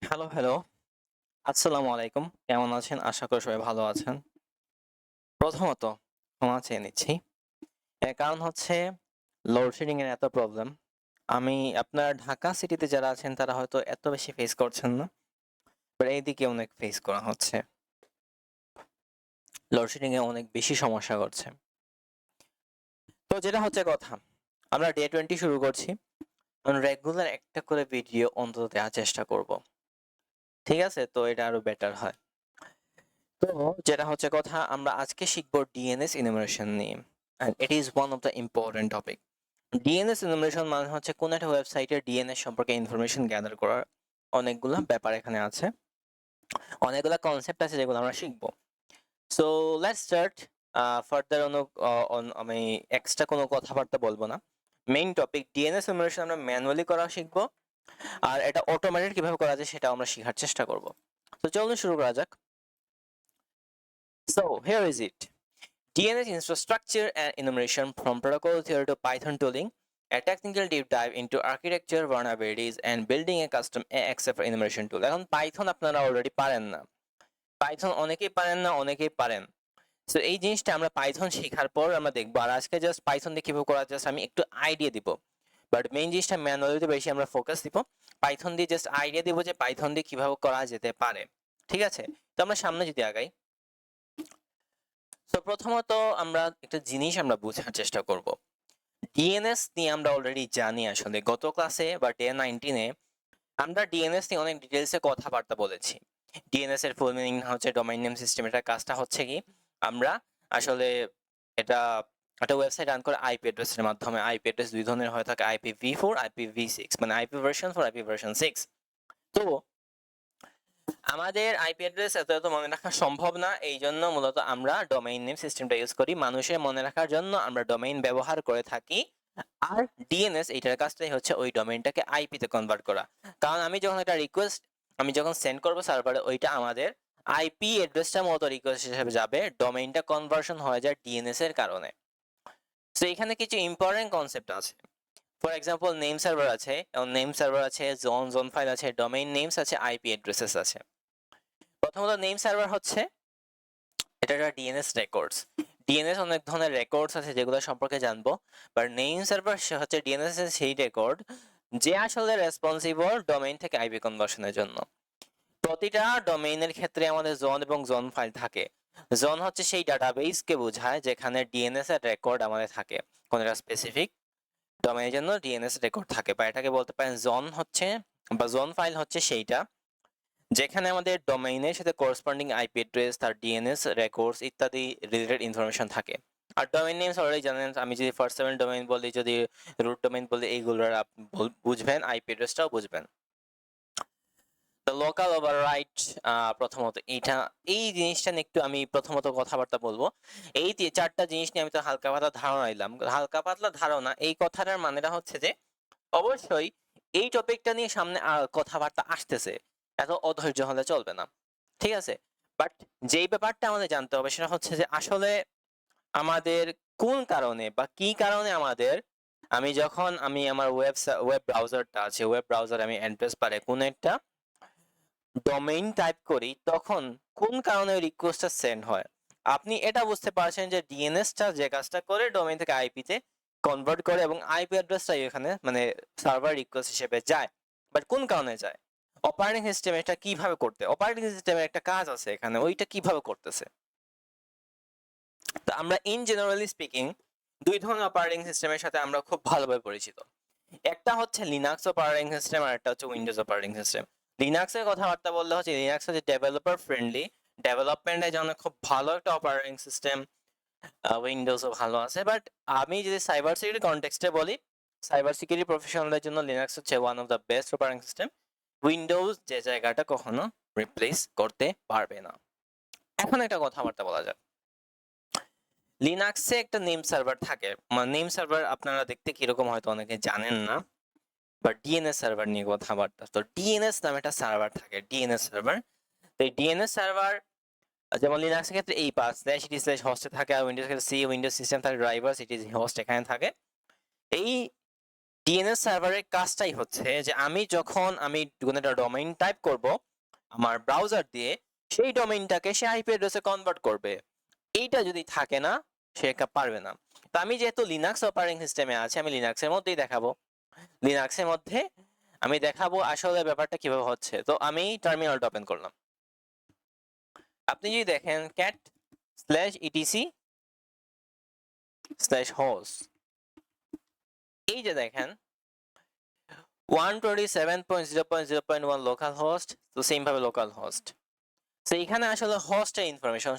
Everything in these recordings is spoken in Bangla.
হ্যালো। আসসালামু আলাইকুম। কেমন আছেন? আশা করি সবাই ভালো আছেন। প্রথমত ক্ষমা চেয়ে নিচ্ছি। এর কারণ হচ্ছে লোডশেডিং এর এত প্রবলেম। আমি আপনার ঢাকা সিটিতে যারা আছেন তারা হয়তো এত বেশি ফেস করছেন না। বাট এইদিকে অনেক ফেস করা হচ্ছে। লোডশেডিং এ অনেক বেশি সমস্যা করছে। তো যেটা হচ্ছে কথা, আমরা ডে 20 শুরু করছি। রেগুলার একটা করে ভিডিও অন্তত দেওয়ার চেষ্টা করব। ঠিক আছে? তো এটা আরো বেটার হয়। তো যেটা হচ্ছে কথা, আমরা আজকে শিখব ডিএনএস ইনুমারেশন নিয়ে। And it is one of the important topic. DNS enumeration মানে হচ্ছে কোন একটা ওয়েবসাইটের ডিএনএস সম্পর্কে ইনফরমেশন গ্যাদার করার অনেকগুলো ব্যাপার এখানে আছে, অনেকগুলো কনসেপ্ট আছে যেগুলো আমরা শিখব। So let's start. ফার্দার আমি এক্সট্রা কোনো কথাবার্তা বলবো না। মেইন টপিক ডিএনএস ইনুমারেশন আমরা ম্যানুয়ালি করা শিখবো, আর এটা অটোমেটেড কিভাবে করা যায় সেটা আমরা শেখার চেষ্টা করব। তো চলুন শুরু করা যাক। So here is it. DNS infrastructure and enumeration from protocol theory to Python tooling, a technical deep dive into architecture vulnerabilities and building a custom AXF enumeration tool. এখন পাইথন আপনারা অলরেডি পারেন না, পাইথন অনেকেই পারেন না, অনেকেই পারেন। সো এই জিনিসটা আমরা পাইথন শেখার পর আমরা দেখবো। আর আজকে জাস্ট পাইথন দিয়ে কিভাবে করা জাস্ট আমি একটু আইডিয়া দিব, বাট মেইন জিনিসটা ম্যানুয়ালিতে বেশি আমরা ফোকাস দিব। পাইথন দিয়ে জাস্ট আইডিয়া দিব যে পাইথন দিয়ে কিভাবে করা যেতে পারে। ঠিক আছে? তো আমরা সামনে যদি আগাই, তো প্রথমত আমরা একটা জিনিস আমরা বোঝার চেষ্টা করব। ডিএনএস নিয়ে আমরা অলরেডি জানি, আসলে গত ক্লাসে বা ডে 19-এ আমরা ডিএনএস নিয়ে অনেক ডিটেলসে কথাবার্তা বলেছি। ডিএনএস এর ফুল মিনিং হচ্ছে ডোমেইন নেম সিস্টেম। এটার কাজটা হচ্ছে কি, আমরা আসলে এটা একটা ওয়েবসাইট রান করে আইপি অ্যাড্রেসের মাধ্যমে। আইপি অ্যাড্রেস দুই ধরনের হয়ে থাকে, IPv4, IPv6, মানে আইপি ভার্সন 4, আইপি ভার্সন 6। তো আমাদের আইপি অ্যাড্রেস এত এত মনে রাখা সম্ভব না, এই জন্য মূলত আমরা ডোমেইন নেম সিস্টেমটা ইউজ করি। মানুষের মনে রাখার জন্য আমরা ডোমেইন ব্যবহার করে থাকি। আর ডিএনএস এইটার কাজটাই হচ্ছে ওই ডোমেইনটাকে আইপিতে কনভার্ট করা। কারণ আমি যখন একটা রিকোয়েস্ট আমি যখন সেন্ড করব সার্ভারে, ওইটা আমাদের আইপি অ্যাড্রেসটা মতো রিকোয়েস্ট হিসেবে যাবে, ডোমেইনটা কনভার্সন হয়ে যায় ডিএনএস এর কারণে। তো এখানে কিছু ইম্পর্টেন্ট কনসেপ্ট আছে। ফর এক্সাম্পল নেম সার্ভার আছে, নেম সার্ভার আছে, জোন ফাইল আছে, ডোমেইন নেমস আছে, আইপি অ্যাড্রেসেস আছে। প্রথমত নেম সার্ভার হচ্ছে এটা একটা ডিএনএস রেকর্ডস। ডিএনএস অনেক ধরনের রেকর্ডস আছে যেগুলো সম্পর্কে জানবো, বাট নেম সার্ভার হচ্ছে ডিএনএস এর সেই রেকর্ড যে আসলে রেসপন্সিবল ডোমেইন থেকে আইপি কনভার্সনের জন্য। প্রতিটা ডোমেইনের ক্ষেত্রে আমাদের জোন এবং জোন ফাইল থাকে। জোন হচ্ছে সেই ডাটাবেসকে বোঝায় যেখানে ডিএনএস এর রেকর্ড আমাদের থাকে, কোন একটা স্পেসিফিক ডোমেইনের জন্য ডিএনএস রেকর্ড থাকে, বা এটাকে বলতে পারেন জোন হচ্ছে বা জোন ফাইল হচ্ছে সেইটা যেখানে আমাদের ডোমেইনের সাথে করসপন্ডিং আইপি অ্যাড্রেস, তার ডিএনএস রেকর্ডস ইত্যাদি রিলেটেড ইনফরমেশন থাকে। আর ডোমেইন নেমস অলরেডি জানেন, আমি যদি ফার্স্ট লেভেল ডোমেইন বলি, যদি রুট ডোমেইন বলি, এইগুলোর বুঝবেন, আইপি অ্যাড্রেসটাও বুঝবেন। দ্য লোকাল ওভাররাইড, প্রথমত এই জিনিসটা নিয়ে একটু আমি প্রথমত কথাবার্তা বলবো। এই চারটা জিনিস নিয়ে আমি তো হালকা পাতলা ধারণা নিলাম। হালকা পাতলা ধারণা, এই কথাটার মানেটা হচ্ছে যে অবশ্যই এই টপিকটা নিয়ে সামনে কথাবার্তা আসতেছে, এত অধৈর্য হলে চলবে না। ঠিক আছে? বাট যেই ব্যাপারটা আমাদের জানতে হবে সেটা হচ্ছে যে আসলে আমাদের কোন কারণে বা কি কারণে আমাদের, আমি আমার ওয়েব ব্রাউজারটা আছে, ওয়েব ব্রাউজারে আমি অ্যাড্রেস পারে কোন একটা ডোমেইন টাইপ করি, তখন কোন কারণে রিকোয়েস্টটা সেন্ড হয়। আপনি এটা বুঝতে পারছেন যে ডিএনএসটা যে কাজটা করে ডোমেইন থেকে আইপিতে কনভার্ট করে এবং আইপি অ্যাড্রেসটাই এখানে মানে সার্ভার রিকোয়েস্ট হিসেবে যায়। বাট কোন কারণে যায়, অপারেটিং সিস্টেম এটা কিভাবে করতে, অপারেটিং সিস্টেমের একটা কাজ আছে এখানে, ওইটা কিভাবে করতেছে। তো আমরা ইন জেনারেলি স্পিকিং দুই ধরনের অপারেটিং সিস্টেমের সাথে আমরা খুব ভালোভাবে পরিচিত। একটা হচ্ছে লিনাক্স অপারেটিং সিস্টেম, আর একটা হচ্ছে উইন্ডোজ অপারেটিং সিস্টেম। লিনাক্সের কথাবার্তা বললে হচ্ছে লিনাক্স হচ্ছে ডেভেলপার ফ্রেন্ডলি, ডেভেলপমেন্টের জন্য খুব ভালো একটা অপারেটিং সিস্টেম। উইন্ডোজও ভালো আছে, বাট আমি যদি সাইবার সিকিউরিটি কনটেক্সটে বলি, সাইবার সিকিউরিটি প্রফেশনালদের জন্য লিনাক্স হচ্ছে one of the best operating system. Windows যে জায়গাটা কখনো রিপ্লেস করতে পারবে না। এখন একটা কথাবার্তা বলা যাক, লিনাক্সে একটা নেম সার্ভার থাকে। নেম সার্ভার আপনারা দেখতে কিরকম হয়তো অনেকে জানেন না, বা ডিএনএস সার্ভার নিয়ে কথাবার্তা। তো ডিএনএস নামে একটা সার্ভার থাকে, ডিএনএস সার্ভার। তো এই ডিএনএস সার্ভার যেমন লিনাক্সের ক্ষেত্রে এই পাস স্ল্যাশ ইটি স্ল্যাশ হোস্টে থাকে, আর উইন্ডোজ ক্ষেত্রে সি উইন্ডোজ সিস্টেম থাকে ড্রাইভার, ইটি হোস্ট এখানে থাকে। এই ডিএনএস সার্ভারের কাজটাই হচ্ছে যে আমি যখন কোনো একটা ডোমেইন টাইপ করব আমার ব্রাউজার দিয়ে, সেই ডোমেইনটাকে সে আইপি অ্যাড্রেসে কনভার্ট করবে। এইটা যদি থাকে না, সে পারবে না। তো আমি যেহেতু লিনাক্স অপারেটিং সিস্টেমে আছে, আমি লিনাক্সের মধ্যেই দেখাবো। লিনাক্সের মধ্যে আমি দেখাবো আসলে ব্যাপারটা কিভাবে হচ্ছে। তো আমি টার্মিনালটা ওপেন করলাম। আপনি যদি দেখেন cat/etc/host, এই যে দেখেন 127.0.0.1 লোকাল হোস্ট, তো সেম ভাবে লোকাল হোস্ট। তো এখানে আসলে হোস্টের ইনফরমেশন,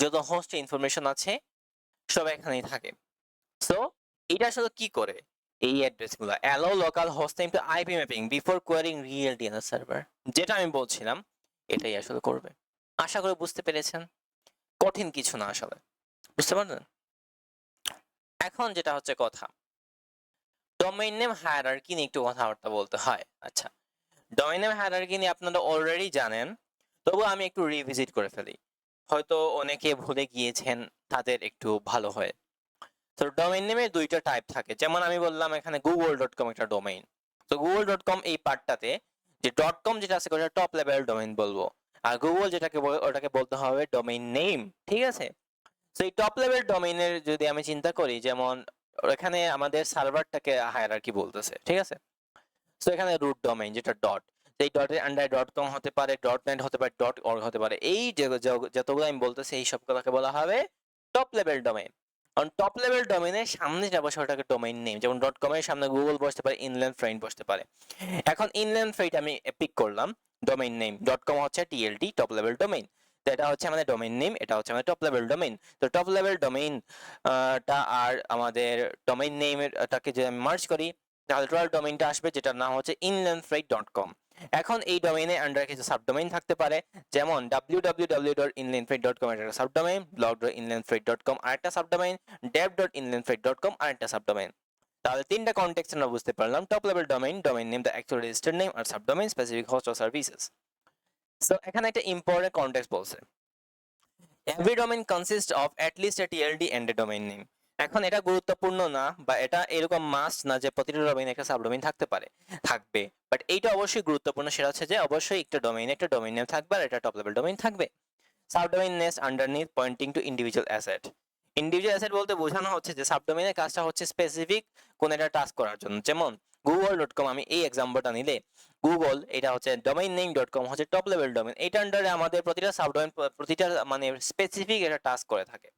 যত হোস্টের ইনফরমেশন আছে সব এখানেই থাকে। সো এটা আসলে কি করে, এই অ্যাড্রেসগুলো allow local host name to IP mapping before querying real DNS server, যেটা আমি বলছিলাম এটাই আসলে করবে। আশা করি বুঝতে পেরেছেন, কঠিন কিছু না আসলে, বুঝতে পারলেন? এখন যেটা হচ্ছে কথা, ডোমেইন নেম হায়ারার্কি নিয়ে একটু কথাবার্তা বলতে হয়। আচ্ছা, ডোমেইন নেম হায়ারার্কি নিয়ে আপনারা অলরেডি জানেন, তবু আমি একটু রিভিজিট করে ফেলি, হয়তো অনেকে ভুলে গিয়েছেন, তাদের একটু ভালো হয়। তো ডোমেইন নেমের দুইটা টাইপ থাকে, যেমন আমি বললাম এখানে google.com একটা ডোমেইন। তো google.com এই পার্টটাতে যে .com যেটা আছে ওটা টপ লেভেল ডোমেইন বলবো, আর গুগল যেটাকে ওটাকে বলতে হবে ডোমেইন নেম, ঠিক আছে? তো এই টপ লেভেল ডোমেইনের যদি আমি চিন্তা করি, যেমন এখানে আমাদের সার্ভারটাকে হায়ারার্কি বলতেছে, ঠিক আছে? তো এখানে রুট ডোমেইন যেটা ডট, এই ডটের আন্ডারে .com হতে পারে, .net হতে পারে, .org হতে পারে, এই যতগুলো আমি বলতেছি এই সবগুলোকে বলা হবে টপ লেভেল ডোমেইন। কারণ টপ লেভেল ডোমেইনের সামনে যা বসে ওটাকে ডোমেইন নেম, যেমন .com এর সামনে গুগল বসতে পারে, ইনল্যান্ড ফ্রেন্ড বসতে পারে। এখন ইনল্যান্ড ফ্রেন্ড আমি পিক করলাম ডোমেইন নেম, .com হচ্ছে টিএলডি টপ লেভেল ডোমেইন, তো এটা হচ্ছে আমাদের ডোমেইন নেম, এটা হচ্ছে আমাদের টপ লেভেল ডোমেইন। তো টপ লেভেল ডোমেইন টা আর আমাদের ডোমেইন নেমটাকে যদি আমি মার্জ করি, তাহলে টোটাল ডোমেইনটা আসবে, যেটার নাম হচ্ছে inlandfreight.com। এখন এই ডোমেইনের আন্ডারে কিছু সাবডোমেইন থাকতে পারে, যেমন www.inlandfreight.com এর একটা সাবডোমেইন, blog.inlandfreight.com আরেকটা সাবডোমেইন, dev.inlandfreight.com আরেকটা সাবডোমেইন। তাহলে তিনটা কনটেক্সট আমরা বুঝতে পারলাম: top level domain, domain name, the actual registered name, আর subdomain specific host or services. So এখানে একটা ইম্পর্টেন্ট কনটেক্সট বলছে, every domain consists of at least a TLD and a domain name। এখন এটা গুরুত্বপূর্ণ না, বা এটা এরকম মাস্ট না যে প্রতিটা ডোমেইনে একটা সাবডোমেইন থাকবে, বাট এইটা অবশ্যই গুরুত্বপূর্ণ, সেটা হচ্ছে যে অবশ্যই একটা ডোমেইনে একটা ডোমেইন নেম থাকবে আর এটা টপ লেভেল ডোমেইন থাকবে। Subdomain names underneath pointing to individual asset. Individual asset বলতে বোঝানো হচ্ছে যে সাবডোমেইনের কাজটা হচ্ছে স্পেসিফিক কোন একটা টাস্ক করার জন্য। যেমন google.com, আমি এই এক্সাম্পলটা নিলে, গুগল এটা হচ্ছে ডোমেইন নেম, .com হচ্ছে টপ লেভেল ডোমেইন, এইটার আন্ডারে আমাদের প্রতিটা সাবডোমেইন প্রতিটা মানে স্পেসিফিক একটা টাস্ক করে থাকে।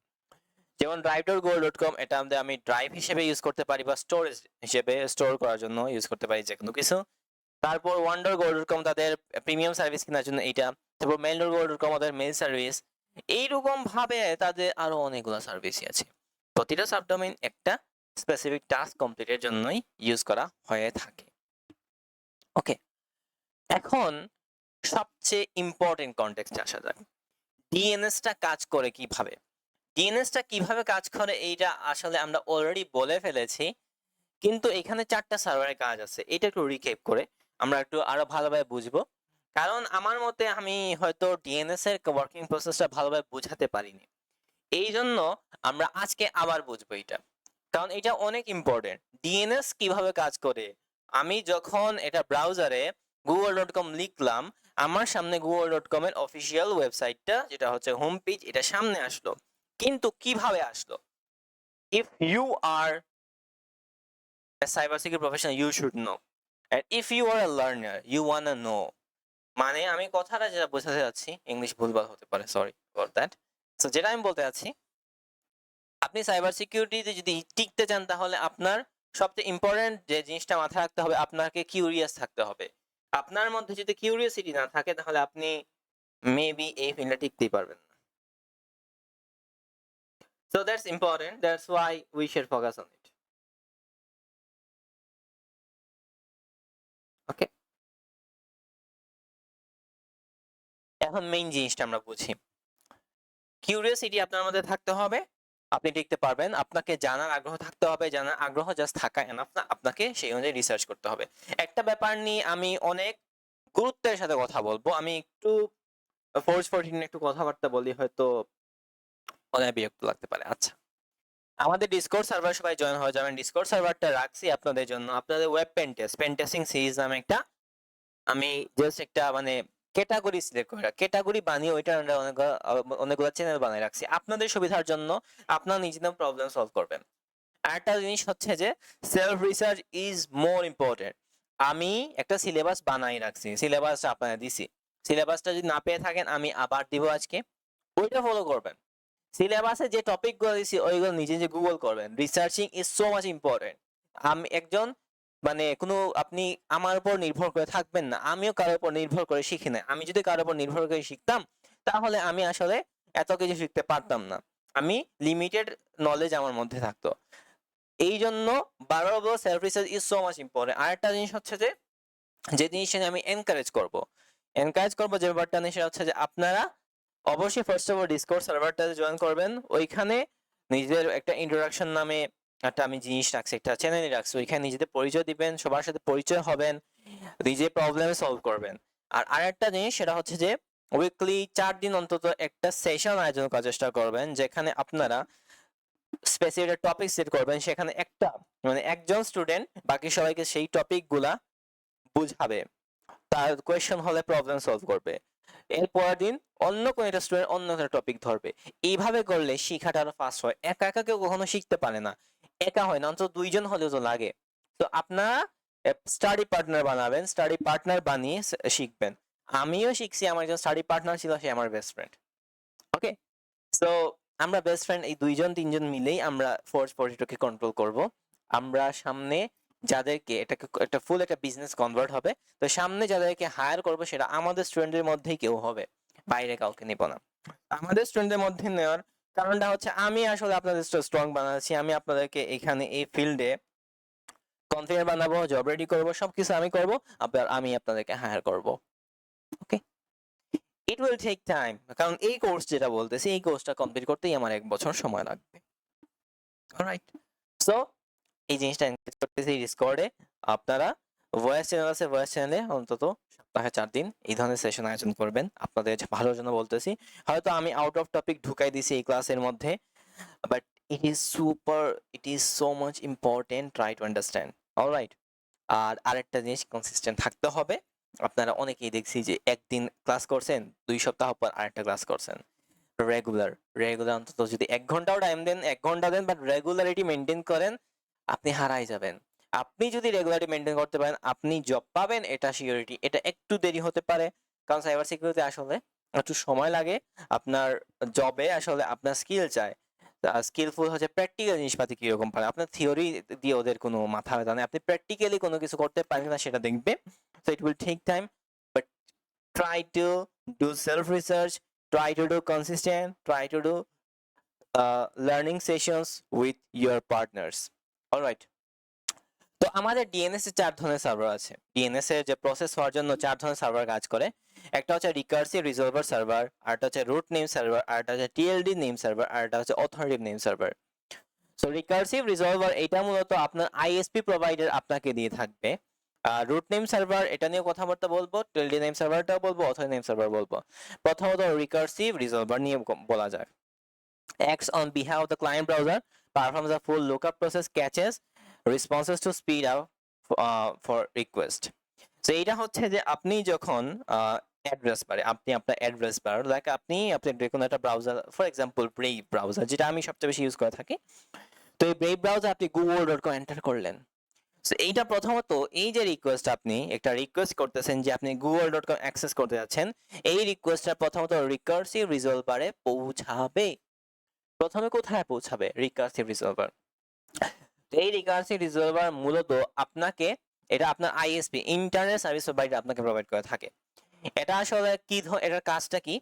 যেমন drive.google.com, এটা আমি ড্রাইভ হিসেবে ইউজ করতে পারি, বা স্টোরেজ হিসেবে স্টোর করার জন্য ইউজ করতে পারি যে কোনো কিছু। তারপর wonder.go.com তাদের প্রিমিয়াম সার্ভিস কেনার জন্য এইটা। তারপর mail.go.com তাদের মেইল সার্ভিস। এইরকম ভাবে তাদের আরো অনেকগুলো সার্ভিসই আছে। প্রতিটা সাবডোমেইন একটা স্পেসিফিক টাস্ক কমপ্লিটের জন্যই ইউজ করা হয়ে থাকে। ওকে, এখন সবচেয়ে ইম্পর্টেন্ট কনটেক্সটে আসা যাক, ডিএনএসটা কাজ করে কিভাবে। ডিএনএসটা কিভাবে কাজ করে এইটা আসলে আমরা অলরেডি বলে ফেলেছি, কিন্তু এখানে 4টা সার্ভারের কাজ আছে, এটা একটু রিক্যাপ করে আমরা একটু আরো ভালোভাবে বুঝবো। কারণ আমার মতে আমি হয়তো ডিএনএস এর ওয়ার্কিং প্রসেসটা ভালোভাবে বোঝাতে পারিনি, এই জন্য আমরা আজকে আবার বুঝবো এটা, কারণ এটা অনেক ইম্পর্টেন্ট। ডিএনএস কিভাবে কাজ করে, আমি যখন এটা ব্রাউজারে google.com লিখলাম, আমার সামনে google.com এর অফিসিয়াল ওয়েবসাইটটা যেটা হচ্ছে হোম পেজ, এটা সামনে আসলো, কিন্তু কিভাবে আসলো? If you are a cybersecurity professional, you should know, and if you are a learner, you wanna know। মানে আমি কথাটা যেটা বোঝাতে যাচ্ছি, ইংলিশ ভুলভাল হতে পারে, সরি ফর দ্যাট। সো যেটা আমি বলতে যাচ্ছি, আপনি সাইবার সিকিউরিটিতে যদি টিকতে চান, তাহলে আপনার সবচেয়ে ইম্পর্টেন্ট যে জিনিসটা মাথায় রাখতে হবে, আপনাকে কিউরিয়াস থাকতে হবে। আপনার মধ্যে যদি কিউরিয়াসিটি না থাকে, তাহলে আপনি মেবি এই ফিল্ডে টিকতেই পারবেন না। So that's important, that's why we should focus on it. Okay, এখন মেইন জিনিসটা আমরা বুঝি। কিউরিয়াসিটি আপনার মধ্যে থাকতে হবে, আপনি টিকতে পারবেন। আপনাকে জানার আগ্রহ থাকতে হবে, জানার আগ্রহ জাস্ট থাকা এনাফ না, আপনাকে সেই অনুযায়ী রিসার্চ করতে হবে। একটা ব্যাপার নিয়ে আমি অনেক গুরুত্বের সাথে কথা বলবো, আমি একটু ফোর্স 14 একটু কথাবার্তা বলি, হয়তো অনেক বিরক্ত লাগতে পারে। আচ্ছা, আমাদের ডিসকর্ড সার্ভার সবাই জয়েন হয়ে যাবেন। ডিসকর্ড সার্ভারটা রাখছি আপনাদের জন্য, আপনাদের ওয়েব পেন টেস্টিং সিরিজ নামে একটা, আমি জাস্ট একটা মানে ক্যাটাগরি সিলেক্ট করে ক্যাটাগরি বানিয়ে ওইটার আন্ডারে অনেকগুলো চ্যানেল বানিয়ে রাখছি আপনাদের সুবিধার জন্য, আপনারা নিজেদের প্রবলেম সলভ করবেন। আরেকটা জিনিস হচ্ছে যে self research is more important. আমি একটা সিলেবাস বানাই রাখছি, সিলেবাসটা আপনাদের দিছি, সিলেবাসটা যদি না পেয়ে থাকেন আমি আবার দিব আজকে, ওইটা ফলো করবেন। সিলেবাসে যে টপিকগুলো দিছি ওইগুলো নিজে নিজে গুগল করবেন। Researching is so much important. আমি একজন মানে কোনো আপনি আমার উপর নির্ভর করে থাকবেন না, আমিও কারোর উপর নির্ভর করে শিখি না। আমি যদি কারোর উপর নির্ভর করে শিখতাম তাহলে আমি আসলে এত কিছু শিখতে পারতাম না, আমি লিমিটেড নলেজ আমার মধ্যে থাকতো। এই জন্য বারবার বলবো self research is so much important. আরেকটা জিনিস হচ্ছে যে যে জিনিসটা নিয়ে আমি এনকারেজ করবো যে ব্যাপারটা নিয়ে সেটা হচ্ছে যে আপনারা অবশ্যই ফার্স্ট অফ অল ডিসকর্ড সার্ভারটাতে জয়েন করবেন। ওইখানে নিজেদের একটা ইন্ট্রোডাকশন নামে একটা আমি জিনিস রাখছি, একটা চ্যানেল রাখছি, ওইখানে নিজেদের পরিচয় দিবেন, সবার সাথে পরিচয় হবেন, নিজে প্রবলেম সলভ করবেন। আর আরেকটা জিনিস সেটা হচ্ছে যে উইকলি 4 দিন অন্তত একটা সেশন আয়োজন করার চেষ্টা করবেন, যেখানে আপনারা স্পেসিফিক টপিক সেট করবেন, সেখানে একটা মানে একজন স্টুডেন্ট বাকি সবাইকে সেই টপিক গুলা বুঝাবে, তার কোয়েশ্চেন হলে প্রবলেম সলভ করবে। এর পরের দিন অন্য কোন একটা স্টুডেন্ট অন্য একটা টপিক ধরবে। এইভাবে করলে শিখাটা আরো ফাস্ট হয়। একা একা কেউ কখনো শিখতে পারে না, একা হয় না, অন্তত দুইজন হলেও তো লাগে। তো আপনারা স্টাডি পার্টনার বানাবেন, স্টাডি পার্টনার বানিয়ে শিখবেন। আমিও শিখছি, আমার একজন স্টাডি পার্টনার ছিল, সে আমার বেস্ট ফ্রেন্ড। ওকে, সো আমরা বেস্ট ফ্রেন্ড এই দুইজন তিনজন মিলেই আমরা ফোর্স পটেটোকে কন্ট্রোল করব। আমরা সামনে যাদেরকে এটাকে একটা ফুল একটা বিজনেস কনভার্ট হবে, তো সামনে যাদেরকে হায়ার করব সেটা আমাদের স্টুডেন্টদের মধ্যেই কেউ হবে, বাইরে কাউকে নিব না। আমাদের স্টুডেন্টদের মধ্যে নেওয়ার কারণটা হচ্ছে আমি আসলে আপনাদের স্ট্রং বানাচ্ছি, আমি আপনাদেরকে এখানে এই ফিল্ডে কনফিডেন্ট বানাবো, জব রেডি করবো, সবকিছু আমি করব, আবার আমি আপনাদেরকে হায়ার করব। ওকে, ইট উইল টেক টাইম, কারণ এই কোর্স যেটা বলতেছি এই কোর্সটা কমপ্লিট করতেই আমার 1 বছর সময় লাগবে। অলরাইট, সো এই জিনিসটা এনকারেজ করতেছি ডিসকর্ডে। আপনারা ভয়েস চ্যানেল আছে, ভয়েস চ্যানেলে অন্তত সপ্তাহে 4 দিন এই ধরনের সেশন আয়োজন করবেন, আপনাদের ভালোর জন্য বলতেছি। হয়তো আমি আউট অফ টপিক ঢুকাই দিছি এই ক্লাসের মধ্যে, but it is so much important, try to understand. Alright, আর আরেকটা জিনিস কনসিস্টেন্ট থাকতে হবে। আপনারা অনেকেই দেখছি যে একদিন ক্লাস করছেন, 2 সপ্তাহ পর আরেকটা ক্লাস করছেন। রেগুলার রেগুলার অন্তত যদি 1 ঘন্টাও টাইম দেন, 1 ঘন্টা দেন, বাট রেগুলারিটি মেনটেন করেন, আপনি হারাই যাবেন। আপনি যদি রেগুলারিটি মেনটেন করতে পারেন আপনি জব পাবেন, এটা সিকিউরিটি। এটা একটু দেরি হতে পারে, কারণ সাইবার সিকিউরিটি আসলে একটু সময় লাগে। আপনার জবে আসলে আপনার স্কিল চায়, স্কিলফুল হচ্ছে প্র্যাকটিক্যাল জিনিসপাতি কিরকম পারে। আপনার থিওরি দিয়ে ওদের কোনো মাথা ব্যথা নেই, আপনি প্র্যাকটিক্যালি কোনো কিছু করতে পারেন না সেটা দেখবে। So it will take time, but try to do self research, try to do consistent, try to do learning sessions with your partners. All right, তো আমাদের ডিএনএস এর 4 ধরনের সার্ভার আছে। ডিএনএস এর যে প্রসেস হওয়ার জন্য 4 ধরনের সার্ভার কাজ করে। একটা হচ্ছে রিকার্সিভ রিজলভার সার্ভার, আরেকটা হচ্ছে রুট নেম সার্ভার, আরেকটা হচ্ছে টিএলডি নেম সার্ভার, আরেকটা হচ্ছে authoritative name server. So recursive resolver এটা মূলত আপনার আইএসপি প্রোভাইডার আপনাকে দিয়ে থাকবে। রুট নেম সার্ভার এটা নিয়ে কথাবার্তা বলবো, টিএলডি নেম সার্ভারটাও বলবো, অথরিটেটিভ নেম সার্ভার বলবো। প্রথমত রিকার্সিভ রিজলভার নিয়ে বলা যায়। acts on behalf of the client browser, performs a full lookup process, catches responses to speed up for request. So এটা হচ্ছে যে আপনি যখন অ্যাড্রেস বারে, আপনি আপনার অ্যাড্রেস বার লাইক আপনি যে কোনো একটা browser, for example brave browser, যেটা আমি সবচেয়ে বেশি ইউজ করে থাকি। তো এই ব্রেভ ব্রাউজার আপনি google.com এন্টার করলেন। সো এইটা প্রথমত এই যে রিকোয়েস্ট, আপনি একটা রিকোয়েস্ট করতেছেন যে আপনি google.com অ্যাক্সেস করতে যাচ্ছেন, এই রিকোয়েস্টটা প্রথমত রিকার্সিভ রিজলভারে পৌঁছাবে। প্রথমে কোথায় পৌঁছাবে? রিকার্সিভ রিজলভার। এই রিকার্সিভ রিজলভার মূলত আপনাকে, এটা আপনার আইএসপি ইন্টারনেট সার্ভিস প্রোভাইডার আপনাকে প্রোভাইড করে থাকে। এটা আসলে কি, এটার কাজটা কি?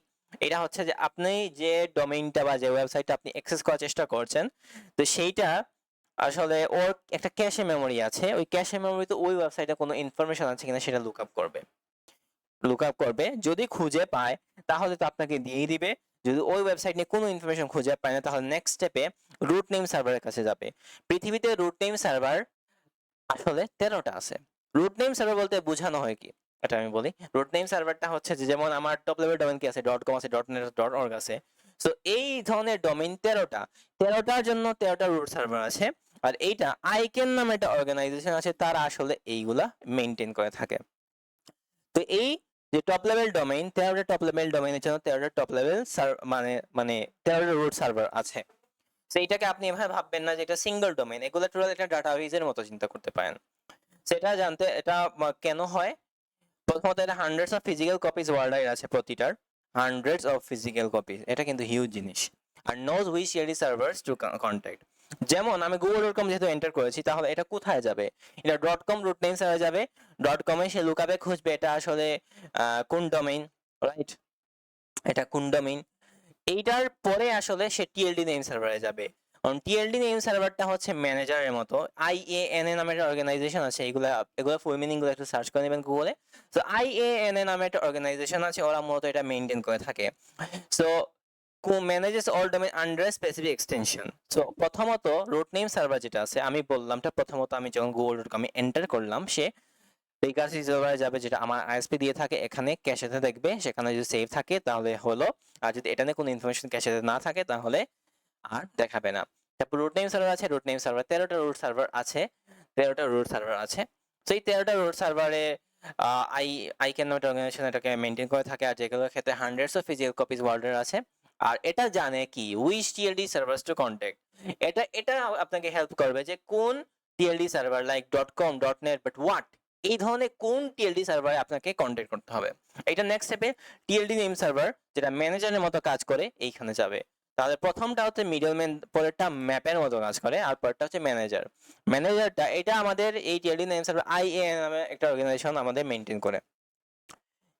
এটা হচ্ছে যে আপনি যে ডোমেইনটা বা যে ওয়েবসাইটটা আপনি অ্যাক্সেস করার চেষ্টা করছেন, তো সেইটা আসলে ওর একটা ক্যাশে মেমোরি আছে, ওই ক্যাশে মেমোরিতে ওই ওয়েবসাইটে কোনো ইনফরমেশন আছে কিনা সেটা লুক আপ করবে। যদি খুঁজে পায় তাহলে তো আপনাকে দিয়েই দিবে। যদি ওই ওয়েবসাইট নিয়ে কোনো ইনফরমেশন খুঁজে পায় না তাহলে নেক্সট স্টেপে রুট নেম সার্ভারের কাছে যাবে। পৃথিবীতে রুট নেম সার্ভার আসলে 13টা আছে। রুট নেম সার্ভার বলতে বোঝানো হয় কি এটা আমি বলি। রুট নেম সার্ভারটা হচ্ছে যে যেমন আমার টপ লেভেল ডোমেন কি আছে, .com আছে, .net, .org আছে। সো এই ধরনের ডোমেইন 13টার জন্য 13টা রুট সার্ভার আছে। আর এইটা আইকেন নামে একটা অর্গানাইজেশন আছে, তারা আসলে এইগুলা মেইনটেইন করে থাকে। তো এই যে টপ লেভেল ডোমেইন, 13টা টপ লেভেল ডোমেইনের জন্য 13টা টপ লেভেল মানে মানে 13টা রুট সার্ভার আছে। তো এইটাকে আপনি এভাবে ভাববেন না যে এটা সিঙ্গেল ডোমেইন, এগুলো টোটাল একটা ডাটাবেজের মতো চিন্তা করতে পারেন। সেটা জানতে এটা কেন হয়, প্রথমত এটা hundreds of physical copies world wide আছে প্রতিটার, হান্ড্রেডস অফ ফিজিক্যাল কপিজ, এটা কিন্তু হিউজ জিনিস। আর নোজ হুইচ এরি সার্ভার্স টু কন্ট্যাক্ট। যেমন আমি google.com যেহেতু এন্টার করেছি, তাহলে এটা কোথায় যাবে, এটা .com রুট নেম সার্ভারে যাবে, .com এ সে লুকআপে খুঁজবে এটা আসলে কোন ডোমেইন, রাইট, এটা কোন ডোমেইন। এইটার পরে আসলে সে টিএলডি নেম সার্ভারে যাবে, কারণ টিএলডি নেম সার্ভারটা হচ্ছে ম্যানেজারের মতো। IANA নামের একটা অর্গানাইজেশন আছে, এগুলো ফুল মিনিং গুলো একটু সার্চ করে নেবেন গুগলে। তো IANA নামে একটা অর্গানাইজেশন আছে, ওরা মূলত এটা মেইনটেইন করে থাকে। So manages all domain under specific extension. So প্রথমত রুট নেম সার্ভার যেটা আছে, আমি বললামটা প্রথমত আমি যখন google.com এ এন্টার করলাম, সে রিকার্সি রিজলভারে যাবে, যেটা আমার আইএসপি দিয়ে থাকে, এখানে ক্যাশেতে দেখবে, সেখানে যদি সেভ থাকে তাহলে হলো, আর যদি এটা নিয়ে কোনো ইনফরমেশন ক্যাশেতে না থাকে তাহলে আর দেখাবে না। তারপর রুট নেম সার্ভার আছে, রুট নেম সার্ভার 13টা রুট সার্ভার আছে, 13টা রুট সার্ভার আছে। তো এই 13টা রুট সার্ভারে I I can not organization এটাকে মেনটেন করে থাকে, আর যেগুলোর ক্ষেত্রে হান্ড্রেডস অফ ফিজিক্যাল কপিজ ওয়ার্ল্ডের আছে। আর এটা জানে কি which TLD servers to contact, এটা এটা আপনাকে হেল্প করবে যে কোন TLD server like .com .net but what, এই ধরনের কোন টিএলডি সার্ভারে আপনাকে কন্ট্যাক্ট করতে হবে। এটা নেক্সট স্টেপে টিএলডি নেম সার্ভার যেটা ম্যানেজারের মতো কাজ করে এইখানে যাবে। তাহলে প্রথমটা হচ্ছে মিডলম্যান, পরেরটা ম্যাপের মতো কাজ করে, আর পরেরটা হচ্ছে ম্যানেজার। ম্যানেজারটা এটা আমাদের এই টিএলডি নেম সার্ভার IAN নামে একটা অর্গানাইজেশন আমাদের মেইনটেইন করে।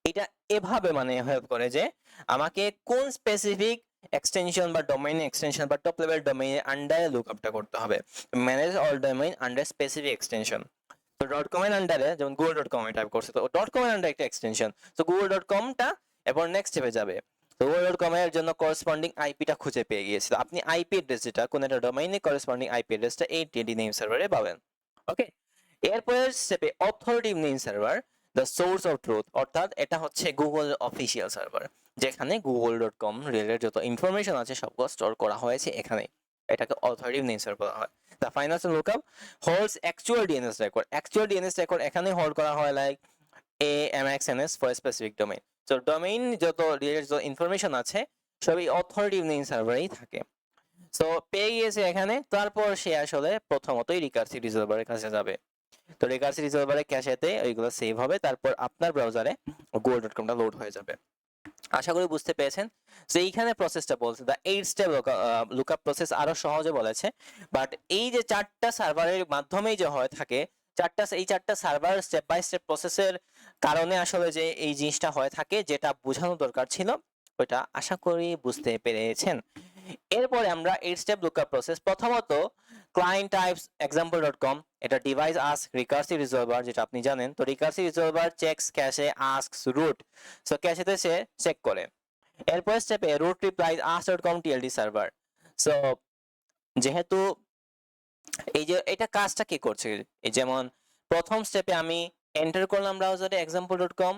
এটা এভাবে মানে হেল্প করে যে আমাকে কোন স্পেসিফিক এক্সটেনশন বা ডোমেইন এক্সটেনশন বা টপ লেভেল ডোমেইনের আন্ডারে লুকআপটা করতে হবে। Manage all domain under specific extension. তো .com এর আন্ডারে যেমন google.com এ টাইপ করছে, তো .com এর আন্ডারে একটা এক্সটেনশন, তো google.com-টা এরপর নেক্সট স্টেপে যাবে। তো google.com এর জন্য করসপন্ডিং আইপিটা খুঁজে পেয়ে গিয়েছিল, আপনি আইপি অ্যাড্রেস যেটা কোন একটা ডোমেইনে করসপন্ডিং আইপি অ্যাড্রেসটা এই টিএলডি নেম সার্ভারে পাবেন। ওকে, এরপরের স্টেপে authority name server, the source of truth, অর্থাৎ এটা হচ্ছে গুগল অফিসিয়াল সার্ভার, যেখানে google.com রিলেটেড যত ইনফরমেশন আছে সবগুলো স্টোর করা হয়েছে এখানে, এটাকে অথরিটি নেম সার্ভার বলা হয়। The final lookup holds actual DNS record, actual DNS record এখানে হোল্ড করা হয় like AMXNS for specific domain. তো ডোমেইন যত রিলেটেড যত ইনফরমেশন আছে সবই অথরিটি নেম সার্ভারেই থাকে। সো পেয়ে গিয়েছে এখানে, তারপর সে আসলে প্রথমতই রিকার্সিভ রিজলভারের কাছে যাবে। তো রিকার্সিভ রিজলভারে ক্যাশেতে ওইগুলো সেভ হবে, তারপর আপনার ব্রাউজারে google.com-টা লোড হয়ে যাবে। আশা করি বুঝতে পেরেছেন। তো এইখানে প্রসেসটা বলছে দা 8 স্টেপ লুকআপ প্রসেস, আরো সহজে বলেছে, বাট এই যে 4টা সার্ভারের মাধ্যমেই যে হয়ে থাকে, এই চারটা সার্ভার স্টেপ বাই স্টেপ প্রসেসের কারণে আসলে যে এই জিনিসটা হয়ে থাকে, যেটা বোঝানো দরকার ছিল ওইটা আশা করি বুঝতে পেরেছেন। এরপরে আমরা 8 স্টেপ লুকআপ প্রসেস, প্রথমত ক্লায়েন্ট টাইপস example.com, এটা ডিভাইস আস্ক রিকার্সিভ রিজলভার, যেটা আপনি জানেন। তো recursive resolver checks cache asks root, so ক্যাশেতে সে চেক করে। এরপর স্টেপে root replies ask.com TLD server. So যেহেতু এই যে এটা কাজটা কি করছে, এই যেমন প্রথম স্টেপে আমি এন্টার করলাম ব্রাউজারে example.com,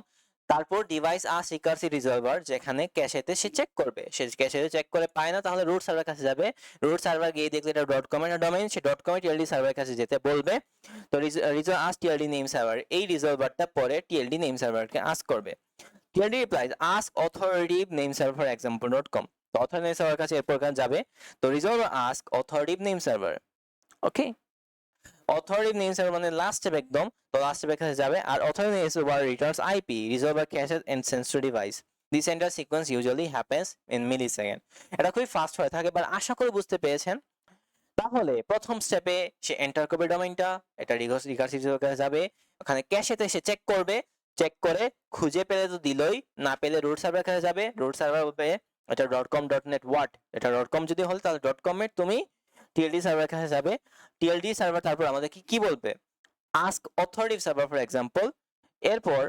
তারপর ডিভাইস আস রিকার্সিভ রিজলভার, যেখানে ক্যাশেতে সে চেক করবে, সে ক্যাশেতে চেক করে পায় না তাহলে রুট সার্ভার কাছে যাবে, রুট সার্ভার গিয়ে দেখলে এটা .com এর ডোমেইন, সে .com এর টিএলডি সার্ভার কাছে যেতে বলবে। তো রিজলভ আস টিএলডি নেম সার্ভার, এই রিজলভারটা পরে টিএলডি নেম সার্ভারকে আস্ক করবে। TLD replies ask authoritative name server example.com, তো অথরিটি নেম সার্ভার কাছে এরপর যাবে। তো resolve ask authoritative name server, okay, authority name server মানে লাস্ট স্টেপ একদম, তো লাস্ট স্টেপের কাছে যাবে। আর authority name server returns IP resolver caches and sensor device, this entire sequence usually happens in millisecond. এটা খুবই ফাস্ট হয়ে থাকে, বাট আশা করি বুঝতে পেরেছেন। তাহলে প্রথম স্টেপে সে এন্টার করবে ডোমেইনটা, এটা রিকার্সিভ কাছে যাবে, ওখানে ক্যাশেতে সে চেক করবে, চেক করে খুঁজে পেলে তো দিলই, না পেলে রুট সার্ভার কাছে যাবে, রুট সার্ভার বলবে এটা .com .net হোয়াট, এটা .com যদি হলে তাহলে .com এর তুমি টিএলডি সার্ভার কাছে যাবে, টিএলডি সার্ভার তারপর আমাদের কি বলবে, আস্ক অথরিটিভ সার্ভার ফর এক্সাম্পল। এরপর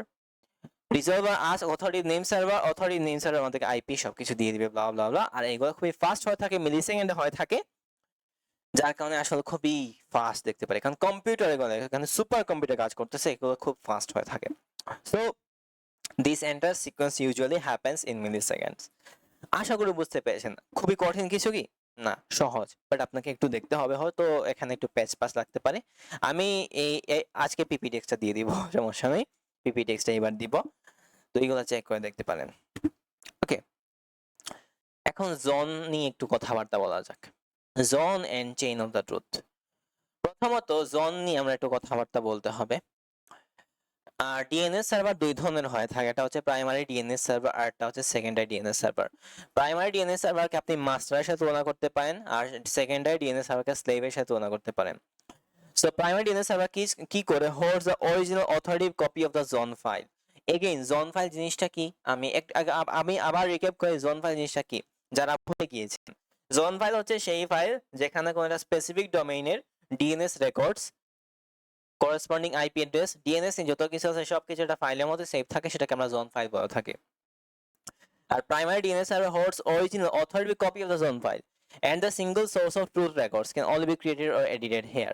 রিজলভার আস্ক অথরিটিভ নেম সার্ভার আমাদেরকে আইপি সবকিছু দিয়ে দিবে, ব্লা ব্লা ব্লা। আর এগুলো খুবই ফাস্ট হয়ে থাকে, মিলি সেকেন্ডে হয়ে থাকে, যার কারণে আসলে খুবই ফাস্ট দেখতে পারে, কারণ কম্পিউটার এগুলো এখানে সুপার কম্পিউটার কাজ করতেছে, এগুলো খুব ফাস্ট হয়ে থাকে। So this entire sequence usually happens in milliseconds. আশা করি বুঝতে পেরেছেন। খুবই কঠিন কিছু কি? না, সহজ। বাট আপনাকে একটু দেখতে হবে, হয়তো এখানে একটু প্যাচ লাগতে পারে। আমি আজকে পিপি টেক্সটটা দিয়ে দিব। সমস্যা নেই। পিপি টেক্সটটা এবার দিব। তো এইগুলা চেক করে দেখতে পারেন। ওকে, এখন জোন নিয়ে একটু কথাবার্তা বলা যাক। Zone and chain of the truth. প্রথমত জোন নিয়ে আমরা একটু কথাবার্তা বলতে হবে। আর ডিএনএস সার্ভার দুই ধরনের হয়ে থাকে, একটা হচ্ছে প্রাইমারি ডিএনএস সার্ভার আর একটা হচ্ছে secondary DNS server. Primary DNS সার্ভারকে আপনি মাস্টারের সাথে তুলনা করতে পারেন, আর সেকেন্ডারি ডিএনএস সার্ভারকে স্লেভের সাথে তুলনা করতে পারেন। সো প্রাইমারি ডিএনএস সার্ভার কি করে, holds the original authoritative copy of the zone file. Again zone file জিনিসটা কি, আমি আবার রিক্যাপ করি জোন ফাইল জিনিসটা কি, যারা ভুলে গিয়েছেন। জোন ফাইল হচ্ছে সেই ফাইল যেখানে কোনো একটা স্পেসিফিক ডোমেইনের DNS records, corresponding IP address, DNS যত কিছু আছে সবকিছু একটা ফাইলের মধ্যে সেভ থাকে, সেটাকে আমরা জোন ফাইল বলে থাকি। আর primary DNS server holds original authoritative copy of the zone file and the single source of truth records can only be created or edited here.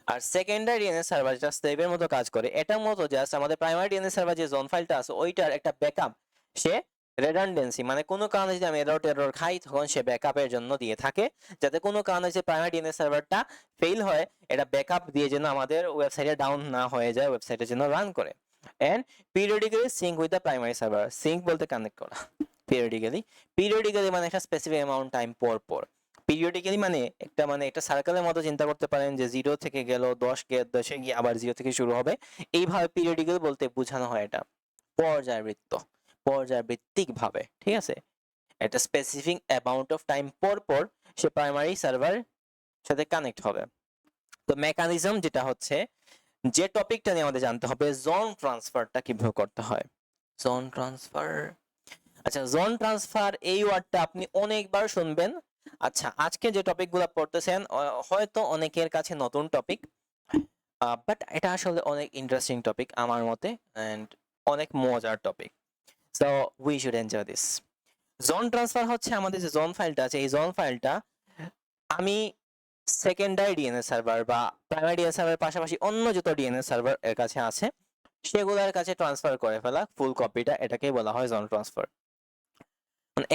আর সেকেন্ডারি ডিএনএস সার্ভার যেটা স্লেভের মতো কাজ করে, এটার মতো জাস্ট আমাদের প্রাইমারি ডিএনএস সার্ভার যে জোন ফাইলটা আছে ওইটার একটা ব্যাকআপ, সে রেডান্ডেন্সি মানে কোনো কারণে যদি আমি এরর খাই তখন সে ব্যাকআপের জন্য দিয়ে থাকে, যাতে কোনো কারণে যে প্রাইমারি ডিএনএস সার্ভারটা ফেল হয়, এটা ব্যাকআপ দিয়ে যেন আমাদের ওয়েবসাইটে ডাউন না হয়ে যায়, ওয়েবসাইটের জন্য রান করে। And periodically sync with the primary server. Sync বলতে কানেক্ট করা। পিরিয়ডিক্যালি মানে একটা স্পেসিফিক অ্যামাউন্ট টাইম পর পর। পিরিয়ডিক্যালি মানে একটা সার্কেলের মতো চিন্তা করতে পারেন, যে 0 থেকে গেল 10 গিয়ে আবার 0 থেকে শুরু হবে। এইভাবে পিরিয়ডিক্যাল বলতে বোঝানো হয় এটা পর্যায়বৃত্তিক ভাবে, ঠিক আছে। একটা স্পেসিফিক অ্যামাউন্ট অফ টাইম পর পর সে প্রাইমারি সার্ভার সাথে কানেক্ট হবে। তো মেকানিজম যেটা হচ্ছে, যে টপিকটা নিয়ে আমাদের জানতে হবে, জোন ট্রান্সফারটা কিভাবে করতে হয়। জোন ট্রান্সফার, আচ্ছা জোন ট্রান্সফার এই ওয়ার্ডটা আপনি অনেকবার শুনবেন। আচ্ছা, আজকে যে টপিকগুলো পড়তেছেন হয়তো অনেকের কাছে নতুন টপিক, বাট এটা আসলে অনেক ইন্টারেস্টিং টপিক আমার মতে, এন্ড অনেক মজার topic. So we should enjoy this. Zone transfer হচ্ছে আমাদের যে জোন ফাইলটা আছে, এই জোন ফাইলটা আমি সেকেন্ডারি ডিএনএস সার্ভার বা প্রাইমারি ডিএনএস সার্ভারের পাশাপাশি অন্য যত ডিএনএস সার্ভার এর কাছে আছে সেগুলোর কাছে ট্রান্সফার করে ফেলা ফুল কপিটা, এটাকেই বলা হয় জোন ট্রান্সফার।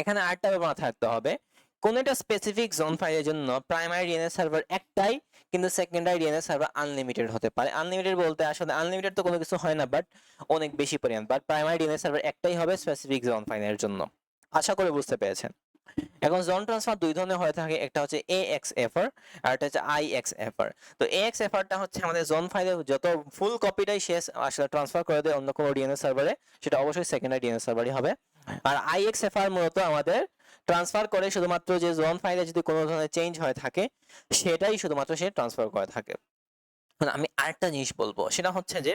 এখানে আরেকটা ব্যাপার মাথায় রাখতে হবে, কোন একটা স্পেসিফিক জোন ফাইলের জন্য প্রাইমারি ডিএনএস সার্ভার একটাই, কিন্তু সেকেন্ডারি ডিএনএস সার্ভার আনলিমিটেড হতে পারে। আনলিমিটেড বলতে আসলে আনলিমিটেড তো কোনো কিছু হয় না, বাট অনেক বেশি পরিমাণ। বাট প্রাইমারি ডিএনএস সার্ভার একটাই হবে স্পেসিফিক জোন ফাইলের জন্য। আশা করি বুঝতে পেরেছেন। এখন জোন ট্রান্সফার দুই ধরনের হয়ে থাকে, একটা হচ্ছে AXFR আর একটা হচ্ছে IXFR। তো AXFR টা হচ্ছে আমাদের জোন ফাইলের যত ফুল কপিটাই শেষ আসলে ট্রান্সফার করে দেয় অন্য কোনো ডিএনএস সার্ভারে, সেটা অবশ্যই সেকেন্ডারি ডিএনএস সার্ভারই হবে। আর IXFR মূলত আমাদের ট্রান্সফার করে শুধুমাত্র যে জোন ফাইলে যদি কোনো ধরনের চেঞ্জ হয়ে থাকে সেটাই শুধুমাত্র সে ট্রান্সফার করে থাকে। আমি আরেকটা জিনিস বলবো, সেটা হচ্ছে যে